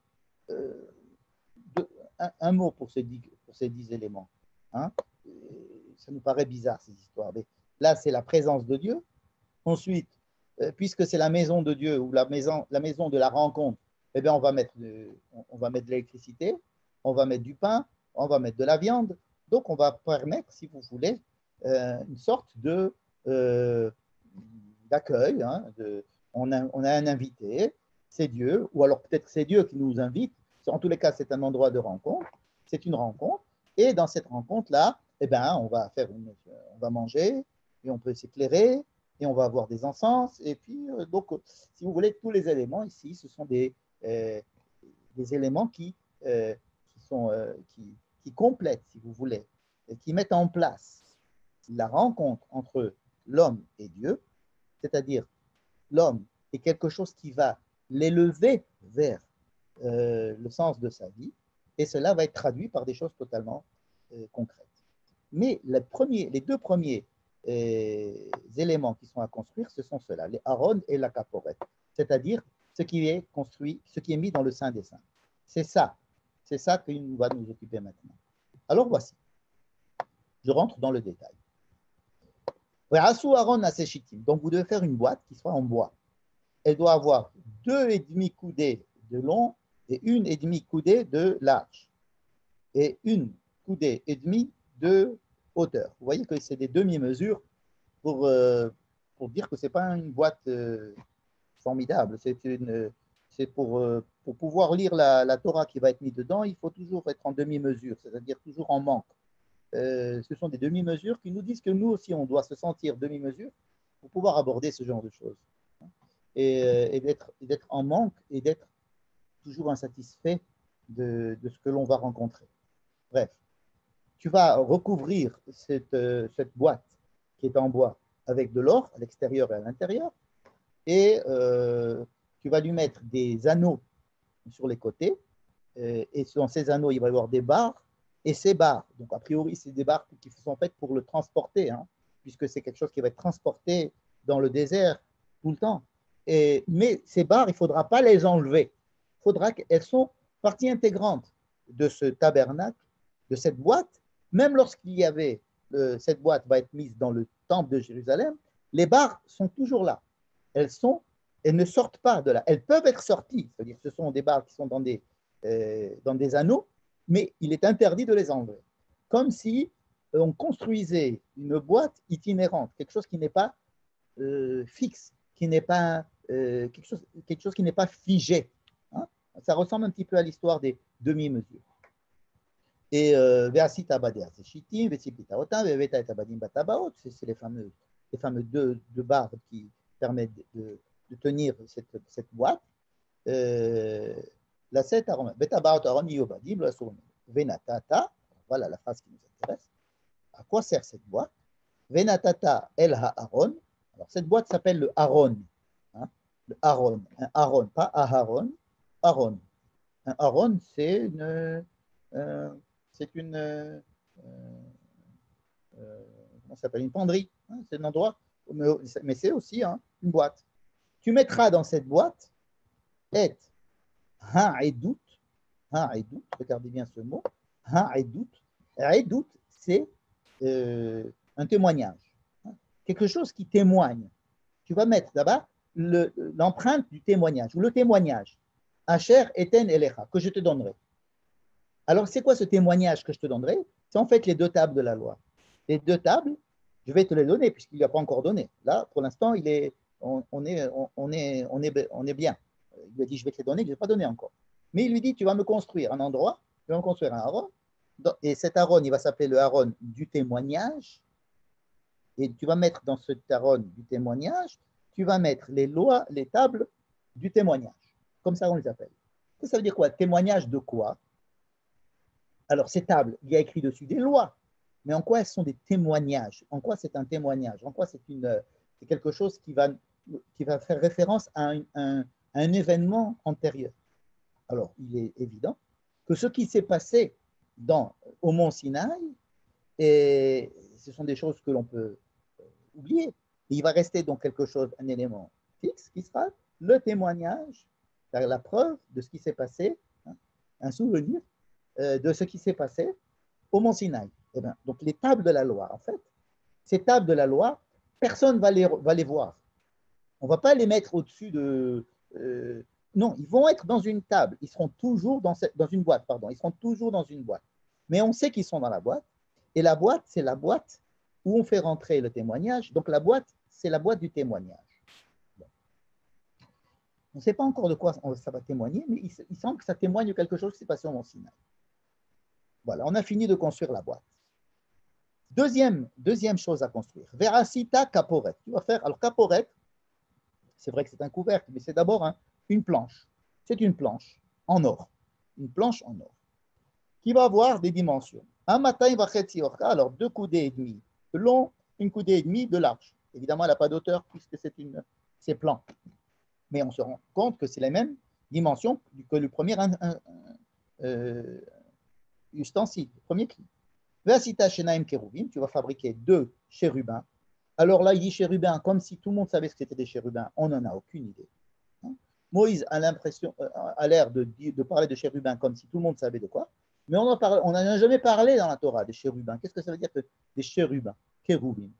un mot pour ces 10 éléments. Hein, ça nous paraît bizarre, ces histoires. Mais là, c'est la présence de Dieu. Ensuite, puisque c'est la maison de Dieu ou la maison de la rencontre, eh bien, on va mettre de l'électricité, on va mettre du pain, on va mettre de la viande. Donc, on va permettre, si vous voulez, une sorte d'accueil. Hein, on a un invité, c'est Dieu, ou alors peut-être que c'est Dieu qui nous invite. En tous les cas, c'est un endroit de rencontre, c'est une rencontre. Et dans cette rencontre-là, eh ben, on va manger, et on peut s'éclairer, et on va avoir des encens. Et puis, donc, si vous voulez, tous les éléments ici, ce sont des éléments qui complètent, si vous voulez, et qui mettent en place la rencontre entre l'homme et Dieu, c'est-à-dire l'homme est quelque chose qui va l'élever vers le sens de sa vie, et cela va être traduit par des choses totalement concrètes. Mais les deux premiers éléments qui sont à construire, ce sont ceux-là, les Aaron et la Caporette, c'est-à-dire ce qui est construit, ce qui est mis dans le Saint des Saints. C'est ça qui va nous occuper maintenant. Alors voici, je rentre dans le détail. Donc vous devez faire une boîte qui soit en bois. Elle doit avoir 2,5 coudées de long et 1,5 coudée de large et 1 coudée et demie de hauteur. Vous voyez que c'est des demi-mesures pour dire que ce n'est pas une boîte formidable. C'est pour pouvoir lire la Torah qui va être mise dedans, il faut toujours être en demi-mesure, c'est-à-dire toujours en manque. Ce sont des demi-mesures qui nous disent que nous aussi, on doit se sentir demi-mesure pour pouvoir aborder ce genre de choses. Et d'être en manque et d'être toujours insatisfait de ce que l'on va rencontrer. Bref, tu vas recouvrir cette boîte qui est en bois avec de l'or à l'extérieur et à l'intérieur, et tu vas lui mettre des anneaux sur les côtés, et dans ces anneaux, il va y avoir des barres, et ces barres, donc a priori, c'est des barres qui sont faites pour le transporter, hein, puisque c'est quelque chose qui va être transporté dans le désert tout le temps. Mais ces barres, il ne faudra pas les enlever. Il faudra qu'elles sont partie intégrante de ce tabernacle, de cette boîte. Même lorsqu'il y avait, cette boîte va être mise dans le temple de Jérusalem, les barres sont toujours là. Elles ne sortent pas de là. Elles peuvent être sorties, c'est-à-dire que ce sont des barres qui sont dans des anneaux, mais il est interdit de les enlever. Comme si on construisait une boîte itinérante, quelque chose qui n'est pas fixe, qui n'est pas quelque chose qui n'est pas figé. Hein. Ça ressemble un petit peu à l'histoire des demi-mesures. Et c'est les fameux deux barres qui permettent de tenir cette boîte. La 7 Venatata, voilà la phrase qui nous intéresse. À quoi sert cette boîte? Venatata el ha'aron. Alors cette boîte s'appelle le Aaron. Hein, le Aaron, un Aaron, pas Aharon, Aaron. Un Aaron, c'est comment ça s'appelle, une penderie. Hein, c'est un endroit, mais c'est aussi une boîte. Tu mettras dans cette boîte et ha'edut, regardez bien ce mot, ha'edut. Ha'edut, c'est un témoignage, quelque chose qui témoigne. Tu vas mettre là-bas l'empreinte du témoignage, ou le témoignage, Asher eten elecha, que je te donnerai. Alors, c'est quoi ce témoignage que je te donnerai? C'est en fait les deux tables de la loi. Les deux tables, je vais te les donner, puisqu'il n'y a pas encore donné. Là, pour l'instant, on est bien. Il lui a dit, je vais te les donner, je ne vais pas donner encore. Mais il lui dit, tu vas me construire un endroit, tu vas me construire un Aaron, et cet Aaron, il va s'appeler le Aaron du témoignage, et tu vas mettre dans ce Aaron du témoignage, tu vas mettre les lois, les tables du témoignage. Comme ça, on les appelle. Ça veut dire quoi? Témoignage de quoi? Alors, ces tables, il y a écrit dessus des lois, mais en quoi elles sont des témoignages? En quoi c'est un témoignage? En quoi c'est quelque chose qui va faire référence à un événement antérieur? Alors, il est évident que ce qui s'est passé au mont Sinaï, et ce sont des choses que l'on peut oublier. Et il va rester donc quelque chose, un élément fixe qui sera le témoignage, la preuve de ce qui s'est passé, hein, un souvenir de ce qui s'est passé au mont Sinaï. Eh bien, donc les tables de la loi, en fait, ces tables de la loi, personne ne va les voir. On ne va pas les mettre au-dessus de... non, ils vont être dans une table. Ils seront toujours dans une boîte, pardon. Ils seront toujours dans une boîte. Mais on sait qu'ils sont dans la boîte. Et la boîte, c'est la boîte où on fait rentrer le témoignage. Donc la boîte, c'est la boîte du témoignage. Bon. On ne sait pas encore de quoi ça va témoigner, mais il semble que ça témoigne de quelque chose qui s'est passé au mont Sinaï. Voilà, on a fini de construire la boîte. Deuxième chose à construire. Veracita caporet. Tu vas faire, alors caporet, c'est vrai que c'est un couvercle, mais c'est d'abord une planche. C'est une planche en or. Une planche en or qui va avoir des dimensions. Un matin, il va orka, alors 2 coudées et demi de long, 1 coudée et demi de large. Évidemment, elle n'a pas d'auteur puisque c'est plan. Mais on se rend compte que c'est les mêmes dimensions que le premier ustensile, le premier clé. Vasita shenaim keruvim, tu vas fabriquer 2 chérubins. Alors là, il dit chérubins comme si tout le monde savait ce que c'était des chérubins. On n'en a aucune idée. Moïse a l'air de parler de chérubins comme si tout le monde savait de quoi. Mais on n'en a jamais parlé dans la Torah des chérubins. Qu'est-ce que ça veut dire que des chérubins, kérouvim?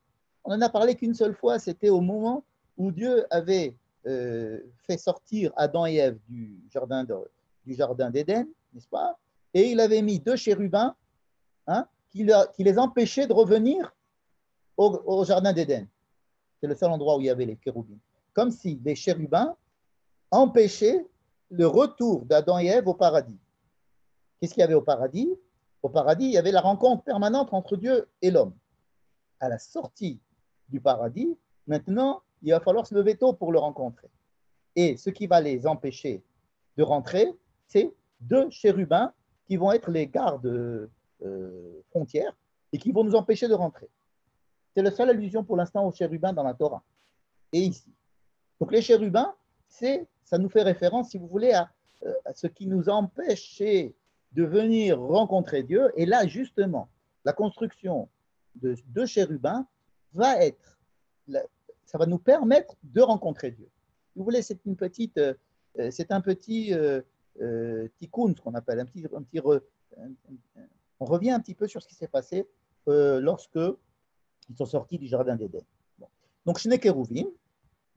On n'en a parlé qu'une seule fois, c'était au moment où Dieu avait fait sortir Adam et Ève du jardin d'Éden, n'est-ce pas? Et il avait mis 2 chérubins qui les empêchaient de revenir au jardin d'Éden. C'est le seul endroit où il y avait les kérouvim. Comme si les chérubins empêchaient le retour d'Adam et Ève au paradis. Qu'est-ce qu'il y avait au paradis? Au paradis, il y avait la rencontre permanente entre Dieu et l'homme. À la sortie du paradis, maintenant, il va falloir se lever tôt pour le rencontrer. Et ce qui va les empêcher de rentrer, c'est 2 chérubins qui vont être les gardes frontières et qui vont nous empêcher de rentrer. C'est la seule allusion pour l'instant aux chérubins dans la Torah. Et ici. Donc les chérubins, ça nous fait référence, si vous voulez, à ce qui nous empêchait de venir rencontrer Dieu. Et là, justement, la construction de 2 chérubins ça va nous permettre de rencontrer Dieu. Si vous voulez, c'est un petit tikkun, ce qu'on appelle, on revient un petit peu sur ce qui s'est passé lorsque ils sont sortis du jardin d'Éden. Bon. Donc, Shne Keruvim,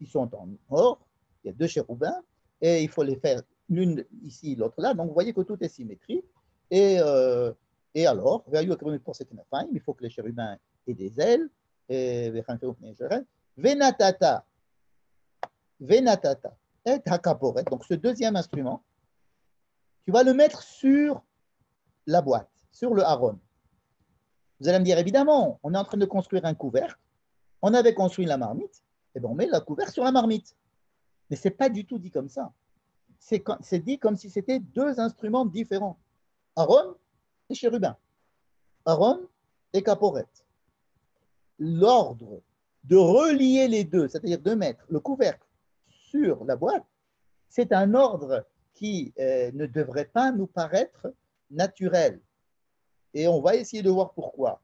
ils sont en or, il y a 2 chérubins, et il faut les faire l'une ici, l'autre là. Donc, vous voyez que tout est symétrique. Et alors, il faut que les chérubins aient des ailes. Venatata, et hakaporet. Donc, ce deuxième instrument, tu vas le mettre sur la boîte, sur le haron. Vous allez me dire, évidemment, on est en train de construire un couvercle. On avait construit la marmite, et bien on met le couvercle sur la marmite. Mais ce n'est pas du tout dit comme ça. C'est dit comme si c'était 2 instruments différents. Aaron et chérubin. Aaron et caporet. L'ordre de relier les deux, c'est-à-dire de mettre le couvercle sur la boîte, c'est un ordre qui ne devrait pas nous paraître naturel. Et on va essayer de voir pourquoi.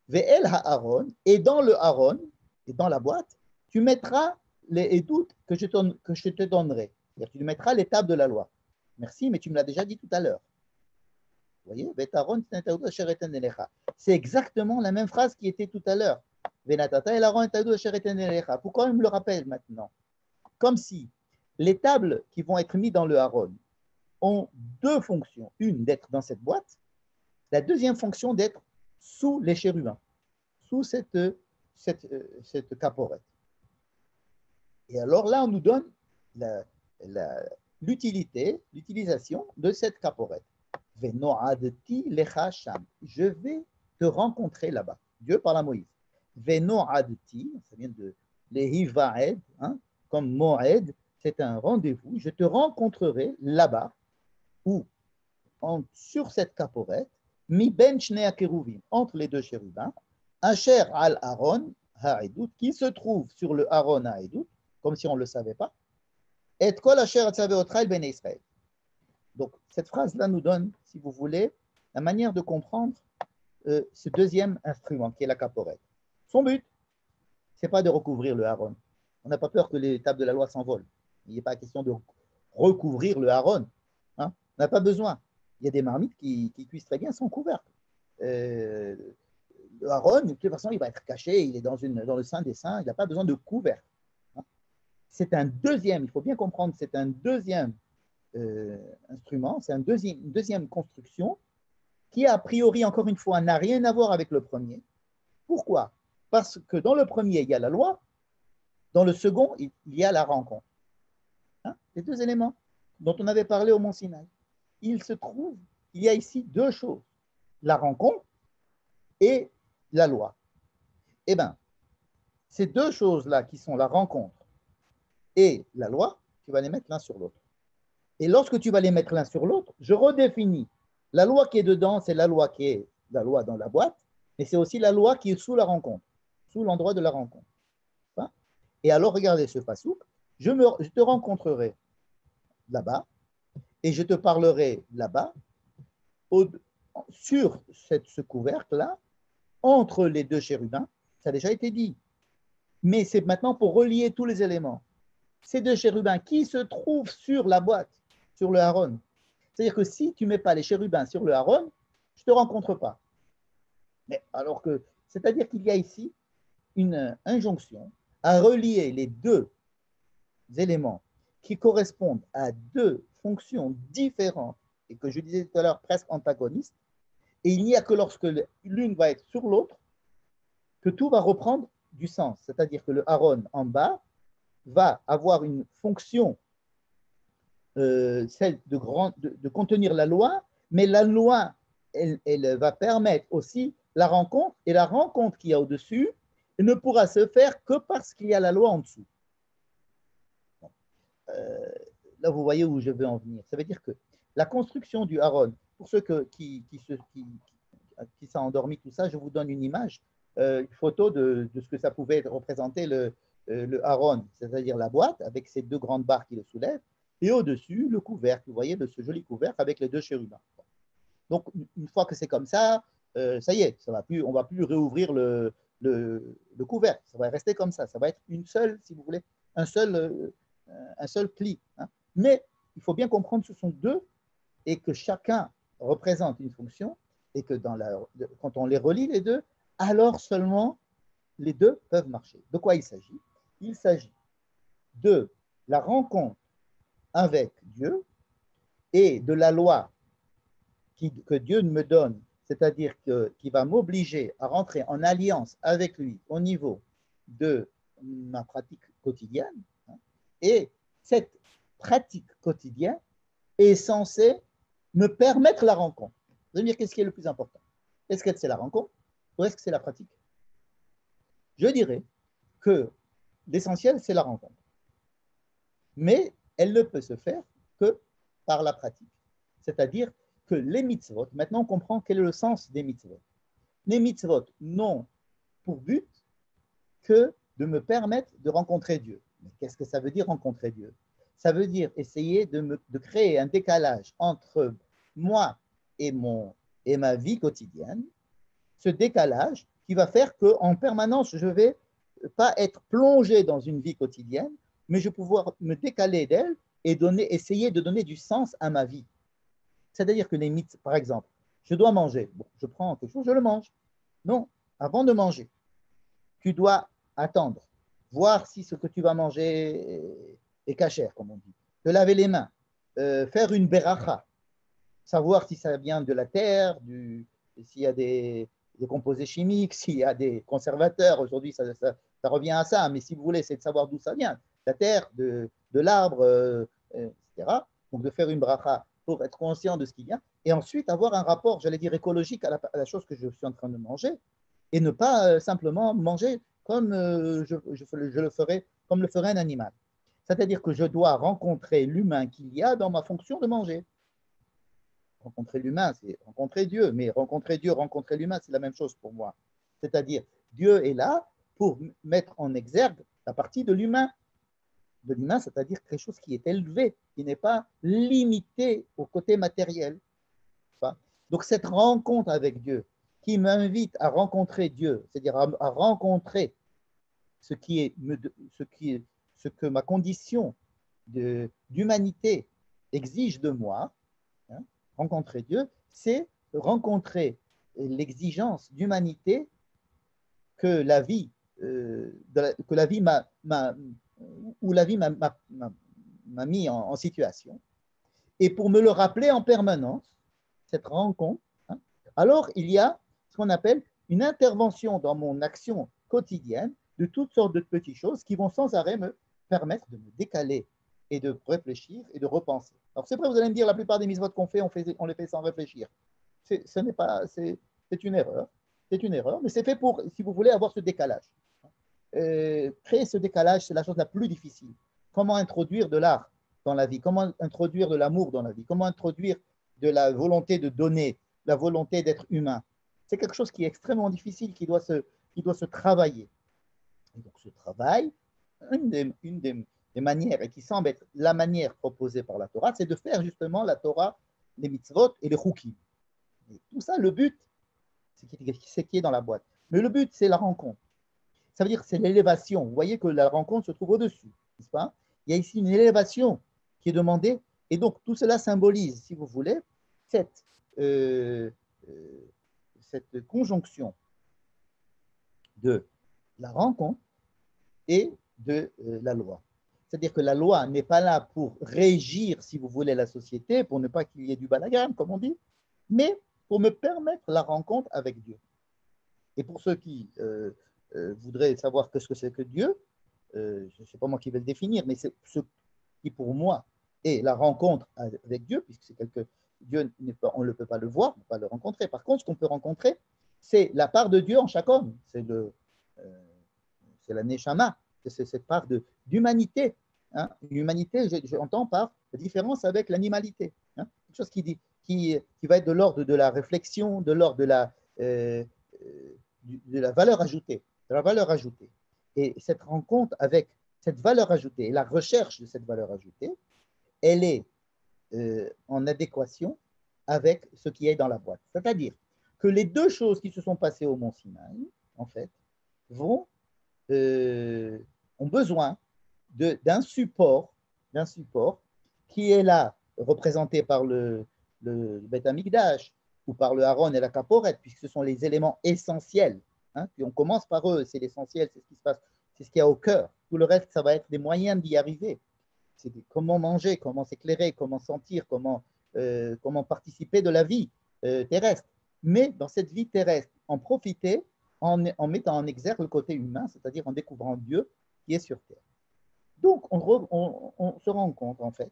Ve'el ha'aron, et dans le haron, et dans la boîte, tu mettras les édoutes que je te donnerai. C'est-à-dire, tu mettras les tables de la loi. Merci, mais tu me l'as déjà dit tout à l'heure. Vous voyez, c'est exactement la même phrase qui était tout à l'heure. Pourquoi on me le rappelle maintenant? Comme si les tables qui vont être mises dans le haron ont 2 fonctions. Une, d'être dans cette boîte. La deuxième fonction, d'être sous les chérubins, sous cette caporette. Et alors là, on nous donne l'utilisation de cette caporette. Je vais te rencontrer là-bas. Dieu parle à Moïse. Veno'adti, ça vient de lehivaed, comme moed, c'est un rendez-vous. Je te rencontrerai là-bas, ou sur cette caporette, mi ben shnei keruvim, entre les 2 chérubins, asher al Aaron ha'edut, qui se trouve sur le Aaron ha'edut, comme si on ne le savait pas, et kol asher atzavé otrail ben Israël. Donc, cette phrase-là nous donne, si vous voulez, la manière de comprendre ce deuxième instrument, qui est la caporette. Son but, ce n'est pas de recouvrir le haron. On n'a pas peur que les tables de la loi s'envolent. Il n'est pas question de recouvrir le haron. On n'a pas besoin. Il y a des marmites qui cuisent très bien sans couvercle. Le haron, de toute façon, il va être caché, il est dans le sein des saints, il n'a pas besoin de couvercle. C'est un deuxième, il faut bien comprendre, c'est un deuxième instrument, c'est une deuxième construction qui, a priori, encore une fois, n'a rien à voir avec le premier. Pourquoi? Parce que dans le premier, il y a la loi, dans le second, il y a la rencontre. Les 2 éléments dont on avait parlé au Mont Sinaï. Il y a ici 2 choses. La rencontre et la loi. Eh bien, ces deux choses-là qui sont la rencontre et la loi, tu vas les mettre l'un sur l'autre. Et lorsque tu vas les mettre l'un sur l'autre, je redéfinis. La loi qui est dedans, c'est la loi qui est la loi dans la boîte, mais c'est aussi la loi qui est sous la rencontre, sous l'endroit de la rencontre. Et alors, regardez ce passouk, je te rencontrerai là-bas et je te parlerai là-bas sur ce couvercle-là, entre les deux chérubins, ça a déjà été dit. Mais c'est maintenant pour relier tous les éléments. Ces deux chérubins qui se trouvent sur la boîte, sur le haron. C'est-à-dire que si tu ne mets pas les chérubins sur le haron, je ne te rencontre pas. Mais alors que, c'est-à-dire qu'il y a ici une injonction à relier les deux éléments qui correspondent à deux fonctions différentes et que je disais tout à l'heure presque antagonistes. Et il n'y a que lorsque l'une va être sur l'autre que tout va reprendre du sens. C'est-à-dire que le haron en bas va avoir une fonction, celle de contenir la loi, mais la loi, elle va permettre aussi la rencontre, et la rencontre qu'il y a au-dessus ne pourra se faire que parce qu'il y a la loi en dessous. Là, vous voyez où je veux en venir. Ça veut dire que la construction du haron, pour ceux qui s'est endormi, tout ça, je vous donne une image, une photo de ce que ça pouvait représenter le haron, c'est-à-dire la boîte avec ces deux grandes barres qui le soulèvent, et au-dessus, le couvercle, vous voyez, de ce joli couvercle avec les deux chérubins. Donc, une fois que c'est comme ça y est, on ne va plus réouvrir le couvercle, ça va rester comme ça va être une seule, si vous voulez, un seul pli. Hein. Mais il faut bien comprendre que ce sont deux et que chacun représente une fonction et que quand on les relie les deux, alors seulement les deux peuvent marcher. De quoi il s'agit? Il s'agit de la rencontre avec Dieu et de la loi que Dieu me donne, c'est-à-dire qui va m'obliger à rentrer en alliance avec lui au niveau de ma pratique quotidienne. Hein, et cette pratique quotidienne est censée me permettre la rencontre. Vous allez me dire, qu'est-ce qui est le plus important? Est-ce que c'est la rencontre ou est-ce que c'est la pratique? Je dirais que l'essentiel, c'est la rencontre. Mais elle ne peut se faire que par la pratique. C'est-à-dire que les mitzvot, maintenant on comprend quel est le sens des mitzvot. Les mitzvot n'ont pour but que de me permettre de rencontrer Dieu. Mais qu'est-ce que ça veut dire rencontrer Dieu? Ça veut dire essayer de créer un décalage entre moi et ma vie quotidienne, ce décalage qui va faire qu'en permanence, je ne vais pas être plongé dans une vie quotidienne, mais je vais pouvoir me décaler d'elle et essayer de donner du sens à ma vie. C'est-à-dire que les mythes, par exemple, je dois manger. Bon, je prends quelque chose, je le mange. Non, avant de manger, tu dois attendre, voir si ce que tu vas manger est cachère, comme on dit. Te laver les mains, faire une beracha, savoir si ça vient de la terre, s'il y a des composés chimiques, s'il y a des conservateurs. Aujourd'hui, ça revient à ça, mais si vous voulez, c'est de savoir d'où ça vient. La terre, de l'arbre, etc. Donc, de faire une bracha pour être conscient de ce qui vient, et ensuite avoir un rapport, j'allais dire, écologique à la chose que je suis en train de manger, et ne pas simplement manger comme je le ferais, comme le ferait un animal. C'est-à-dire que je dois rencontrer l'humain qu'il y a dans ma fonction de manger. Rencontrer l'humain, c'est rencontrer Dieu, mais rencontrer Dieu, rencontrer l'humain, c'est la même chose pour moi. C'est-à-dire, Dieu est là pour mettre en exergue la partie de l'humain. De l'humain, c'est-à-dire quelque chose qui est élevé, qui n'est pas limité au côté matériel. Donc, cette rencontre avec Dieu, qui m'invite à rencontrer Dieu, c'est-à-dire à rencontrer ce que ma condition d'humanité exige de moi, hein, rencontrer Dieu, c'est rencontrer l'exigence d'humanité que la vie, que la vie m'a mis en situation. Et pour me le rappeler en permanence, cette rencontre, hein, alors il y a ce qu'on appelle une intervention dans mon action quotidienne de toutes sortes de petites choses qui vont sans arrêt me permettre de me décaler et de réfléchir et de repenser. Alors c'est vrai, vous allez me dire, la plupart des mitzvot qu'on fait, on les fait sans réfléchir. C'est une erreur. C'est une erreur, mais c'est fait pour, si vous voulez, avoir ce décalage. Créer ce décalage, c'est la chose la plus difficile. Comment introduire de l'art dans la vie? Comment introduire de l'amour dans la vie? Comment introduire de la volonté de donner, la volonté d'être humain? C'est quelque chose qui est extrêmement difficile, qui doit se travailler. Et donc, ce travail, une des manières, et qui semble être la manière proposée par la Torah, c'est de faire justement la Torah, les mitzvot et les chukim. Et tout ça, le but, c'est qui est dans la boîte. Mais le but, c'est la rencontre. Ça veut dire que c'est l'élévation. Vous voyez que la rencontre se trouve au-dessus, n'est-ce pas? Il y a ici une élévation qui est demandée. Et donc, tout cela symbolise, si vous voulez, cette, euh, cette conjonction de la rencontre et de la loi. C'est-à-dire que la loi n'est pas là pour régir, si vous voulez, la société, pour ne pas qu'il y ait du balagan, comme on dit, mais pour me permettre la rencontre avec Dieu. Et pour ceux qui voudraient savoir ce que c'est que Dieu, je ne sais pas moi qui vais le définir, mais c'est ce qui pour moi est la rencontre avec Dieu, puisque c'est quelque Dieu, on ne peut pas le voir, on ne peut pas le rencontrer. Par contre, ce qu'on peut rencontrer, c'est la part de Dieu en chaque homme. C'est la neshama, c'est cette part d'humanité. Hein. L'humanité, j'entends par la différence avec l'animalité. Hein. Quelque chose qui va être de l'ordre de la réflexion, de l'ordre de la valeur ajoutée. De la valeur ajoutée. Et cette rencontre avec cette valeur ajoutée et la recherche de cette valeur ajoutée, elle est en adéquation avec ce qui est dans la boîte. C'est-à-dire que les deux choses qui se sont passées au Mont Sinaï, en fait, ont besoin d'un support qui est là, représenté par le Beth Amikdash ou par le Aaron et la Kaporet, puisque ce sont les éléments essentiels. Hein, puis on commence par eux, c'est l'essentiel, c'est ce qui se passe, c'est ce qu'il y a au cœur. Tout le reste, ça va être des moyens d'y arriver. C'est comment manger, comment s'éclairer, comment sentir, comment participer de la vie terrestre. Mais dans cette vie terrestre, en profiter en mettant en exergue le côté humain, c'est-à-dire en découvrant Dieu qui est sur terre. Donc, on se rend compte, en fait,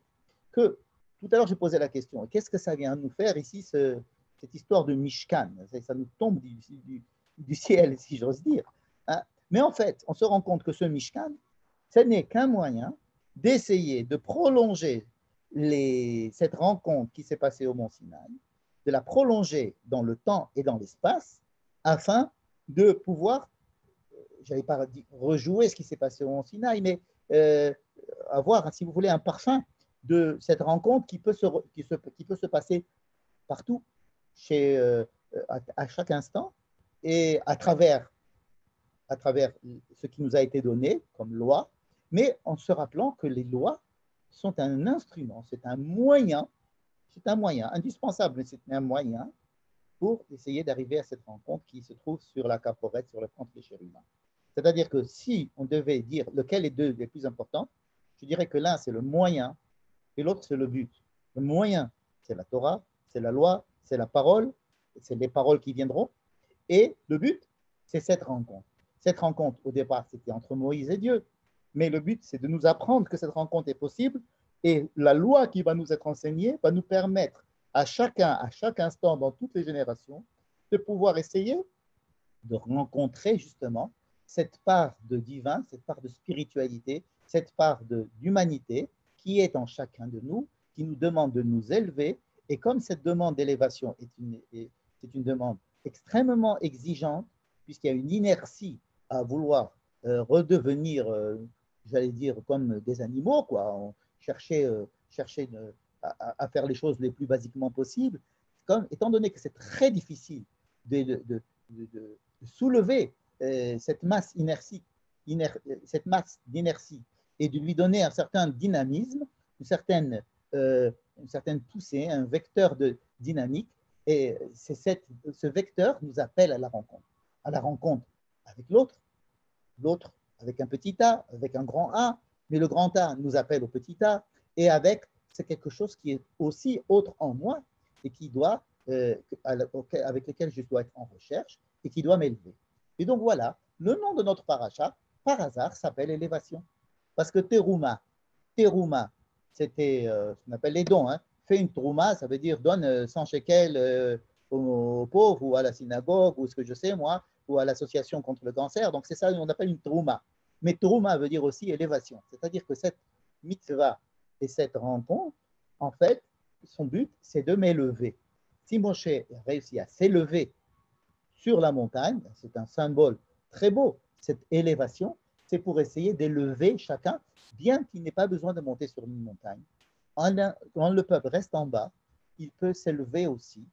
que tout à l'heure, j'ai posé la question, qu'est-ce que ça vient nous faire ici, cette histoire de Mishkan? Ça nous tombe du ciel, si j'ose dire. Hein. Mais en fait, on se rend compte que ce Mishkan, ce n'est qu'un moyen d'essayer de prolonger cette rencontre qui s'est passée au Mont Sinaï, de la prolonger dans le temps et dans l'espace, afin de pouvoir, j'allais pas dire rejouer ce qui s'est passé au Mont Sinaï, mais avoir, si vous voulez, un parfum de cette rencontre qui peut se passer partout, à chaque instant, et à travers ce qui nous a été donné comme loi, mais en se rappelant que les lois sont un instrument, c'est un moyen indispensable, mais c'est un moyen pour essayer d'arriver à cette rencontre qui se trouve sur la caporette, sur le compte des chérubins. C'est-à-dire que si on devait dire lequel est deux les plus importants, je dirais que l'un, c'est le moyen et l'autre, c'est le but. Le moyen, c'est la Torah, c'est la loi, c'est la parole, c'est les paroles qui viendront. Et le but, c'est cette rencontre. Cette rencontre, au départ, c'était entre Moïse et Dieu. Mais le but, c'est de nous apprendre que cette rencontre est possible. Et la loi qui va nous être enseignée va nous permettre à chaque instant, dans toutes les générations, de pouvoir essayer de rencontrer justement cette part de divin, cette part de spiritualité, cette part d'humanité qui est en chacun de nous, qui nous demande de nous élever. Et comme cette demande d'élévation c'est une demande extrêmement exigeante, puisqu'il y a une inertie à vouloir redevenir, j'allais dire, comme des animaux, quoi, chercher à faire les choses les plus basiquement possibles, étant donné que c'est très difficile de soulever cette masse d'inertie et de lui donner un certain dynamisme, une certaine poussée, un vecteur de dynamique. Et ce vecteur nous appelle à la rencontre avec l'autre avec un petit a, avec un grand A, mais le grand A nous appelle au petit a, et c'est quelque chose qui est aussi autre en moi et qui doit, avec lequel je dois être en recherche et qui doit m'élever. Et donc voilà, le nom de notre paracha, par hasard, s'appelle élévation. Parce que terouma, c'était ce qu'on appelle les dons. Hein. Fais une trouma, ça veut dire donne 100 shekels aux pauvres ou à la synagogue ou ce que je sais moi, ou à l'association contre le cancer. Donc c'est ça qu'on appelle une trouma. Mais trouma veut dire aussi élévation. C'est-à-dire que cette mitzvah et cette rencontre, en fait, son but, c'est de m'élever. Si Moshe réussit à s'élever sur la montagne, c'est un symbole très beau, cette élévation, c'est pour essayer d'élever chacun, bien qu'il n'ait pas besoin de monter sur une montagne. Quand le peuple reste en bas, il peut s'élever aussi,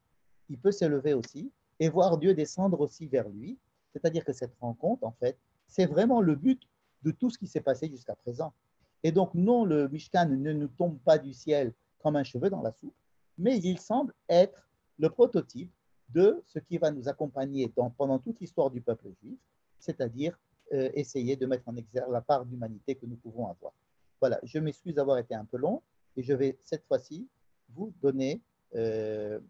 et voir Dieu descendre aussi vers lui. C'est-à-dire que cette rencontre, en fait, c'est vraiment le but de tout ce qui s'est passé jusqu'à présent. Et donc, non, le Mishkan ne nous tombe pas du ciel comme un cheveu dans la soupe, mais il semble être le prototype de ce qui va nous accompagner pendant toute l'histoire du peuple juif, c'est-à-dire essayer de mettre en exergue la part d'humanité que nous pouvons avoir. Voilà, je m'excuse d'avoir été un peu long et je vais cette fois-ci vous donner la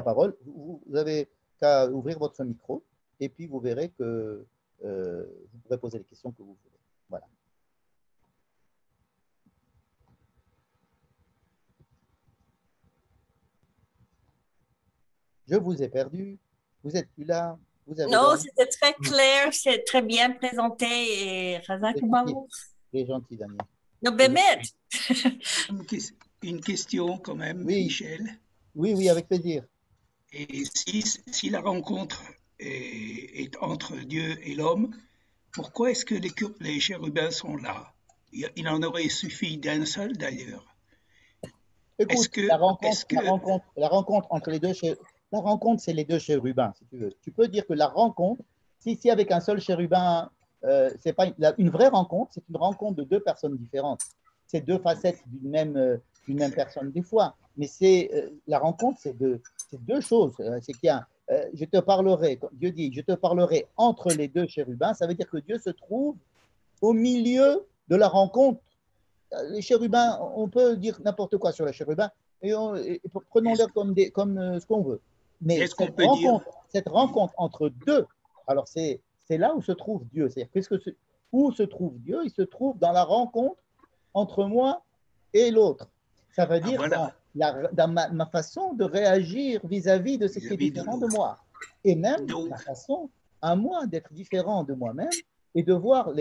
parole. Vous avez qu'à ouvrir votre micro et puis vous verrez que vous pourrez poser les questions que vous voulez. Voilà. Je vous ai perdu. Vous n'êtes plus là. Vous avez Non, dormi. c'était très clair, c'est très bien présenté et Razak Baruch. C'est gentil, Daniel. Non, Bémet. Une question quand même, Oui. Michel. Oui, avec plaisir. Et si la rencontre est entre Dieu et l'homme, pourquoi est-ce que les chérubins sont là? Il en aurait suffi d'un seul d'ailleurs. Écoute, la rencontre entre les deux chérubins, la rencontre, c'est les deux chérubins, si tu veux. Tu peux dire que la rencontre, si avec un seul chérubin, c'est pas une vraie rencontre, c'est une rencontre de deux personnes différentes. C'est deux facettes d'une même personne des fois. Mais la rencontre, c'est deux choses. C'est qu'il y a, je te parlerai, Dieu dit, je te parlerai entre les deux chérubins. Ça veut dire que Dieu se trouve au milieu de la rencontre. Les chérubins, on peut dire n'importe quoi sur les chérubins, et prenons-les comme ce qu'on veut. Mais cette rencontre entre deux, alors c'est là où se trouve Dieu. C'est-à-dire, où se trouve Dieu? Il se trouve dans la rencontre entre moi et l'autre. Ça veut dire dans ma façon de réagir vis-à-vis de ce qui est différent de moi. Et même la façon à moi d'être différent de moi-même et de voir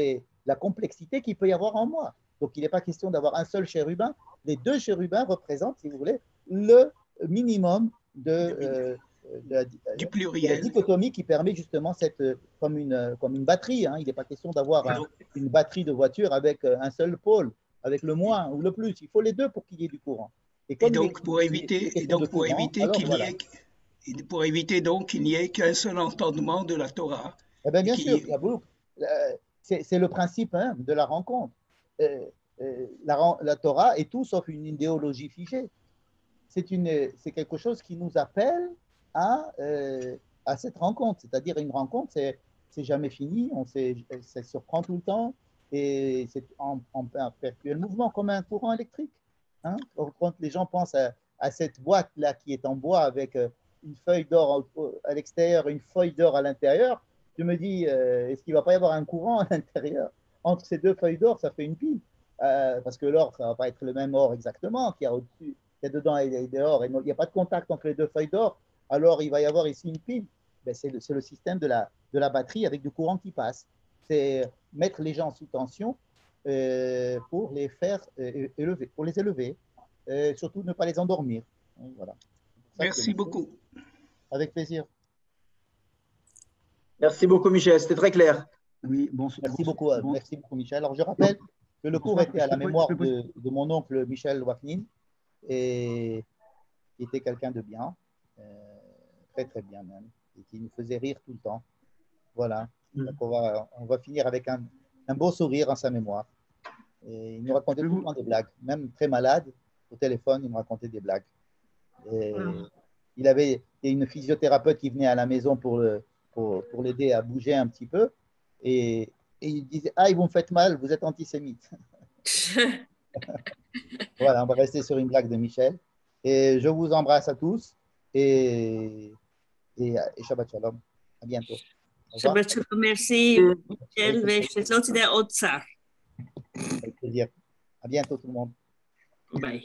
la complexité qu'il peut y avoir en moi. Donc, il n'est pas question d'avoir un seul chérubin. Les deux chérubins représentent, si vous voulez, le minimum de la dichotomie qui permet justement comme une batterie. Hein. Il n'est pas question d'avoir une batterie de voiture avec un seul pôle, avec le moins ou le plus. Il faut les deux pour qu'il y ait du courant. Et donc, pour éviter qu'il n'y ait qu'un seul entendement de la Torah. Eh bien, sûr, c'est le principe de la rencontre. La Torah est tout sauf une idéologie figée. C'est quelque chose qui nous appelle à cette rencontre. C'est-à-dire une rencontre, c'est jamais fini, ça surprend tout le temps et c'est en perpétuel mouvement comme un courant électrique. Hein? Quand les gens pensent à cette boîte-là qui est en bois avec une feuille d'or à l'extérieur, une feuille d'or à l'intérieur, je me dis, est-ce qu'il ne va pas y avoir un courant à l'intérieur? Entre ces deux feuilles d'or, ça fait une pile. Parce que l'or, ça ne va pas être le même or exactement qu'il y a au-dessus, qu'il y a dedans et dehors. Il n'y a pas de contact entre les deux feuilles d'or. Alors, il va y avoir ici une pile. Ben, c'est le système de la batterie avec du courant qui passe. C'est mettre les gens sous tension pour les faire élever, pour les élever. Surtout ne pas les endormir. Voilà. Merci beaucoup. Avec plaisir. Merci beaucoup, Michel. C'était très clair. Oui, merci beaucoup, Michel. Alors, je rappelle que le cours était à la mémoire de mon oncle Michel Wafnin, et qui était quelqu'un de bien, très très bien même, et qui nous faisait rire tout le temps. Voilà. Donc on va finir avec un beau sourire en sa mémoire. Et il nous racontait tout le temps des blagues, même très malade, au téléphone, il me racontait des blagues. Et il y a une physiothérapeute qui venait à la maison pour l'aider à bouger un petit peu, et il disait, vous me faites mal, vous êtes antisémite. Voilà, on va rester sur une blague de Michel. Et je vous embrasse à tous et Shabbat Shalom. À bientôt. Shabbat Shalom, merci Michel, ושתוציא עוד צער. Avec plaisir. À bientôt tout le monde. Bye.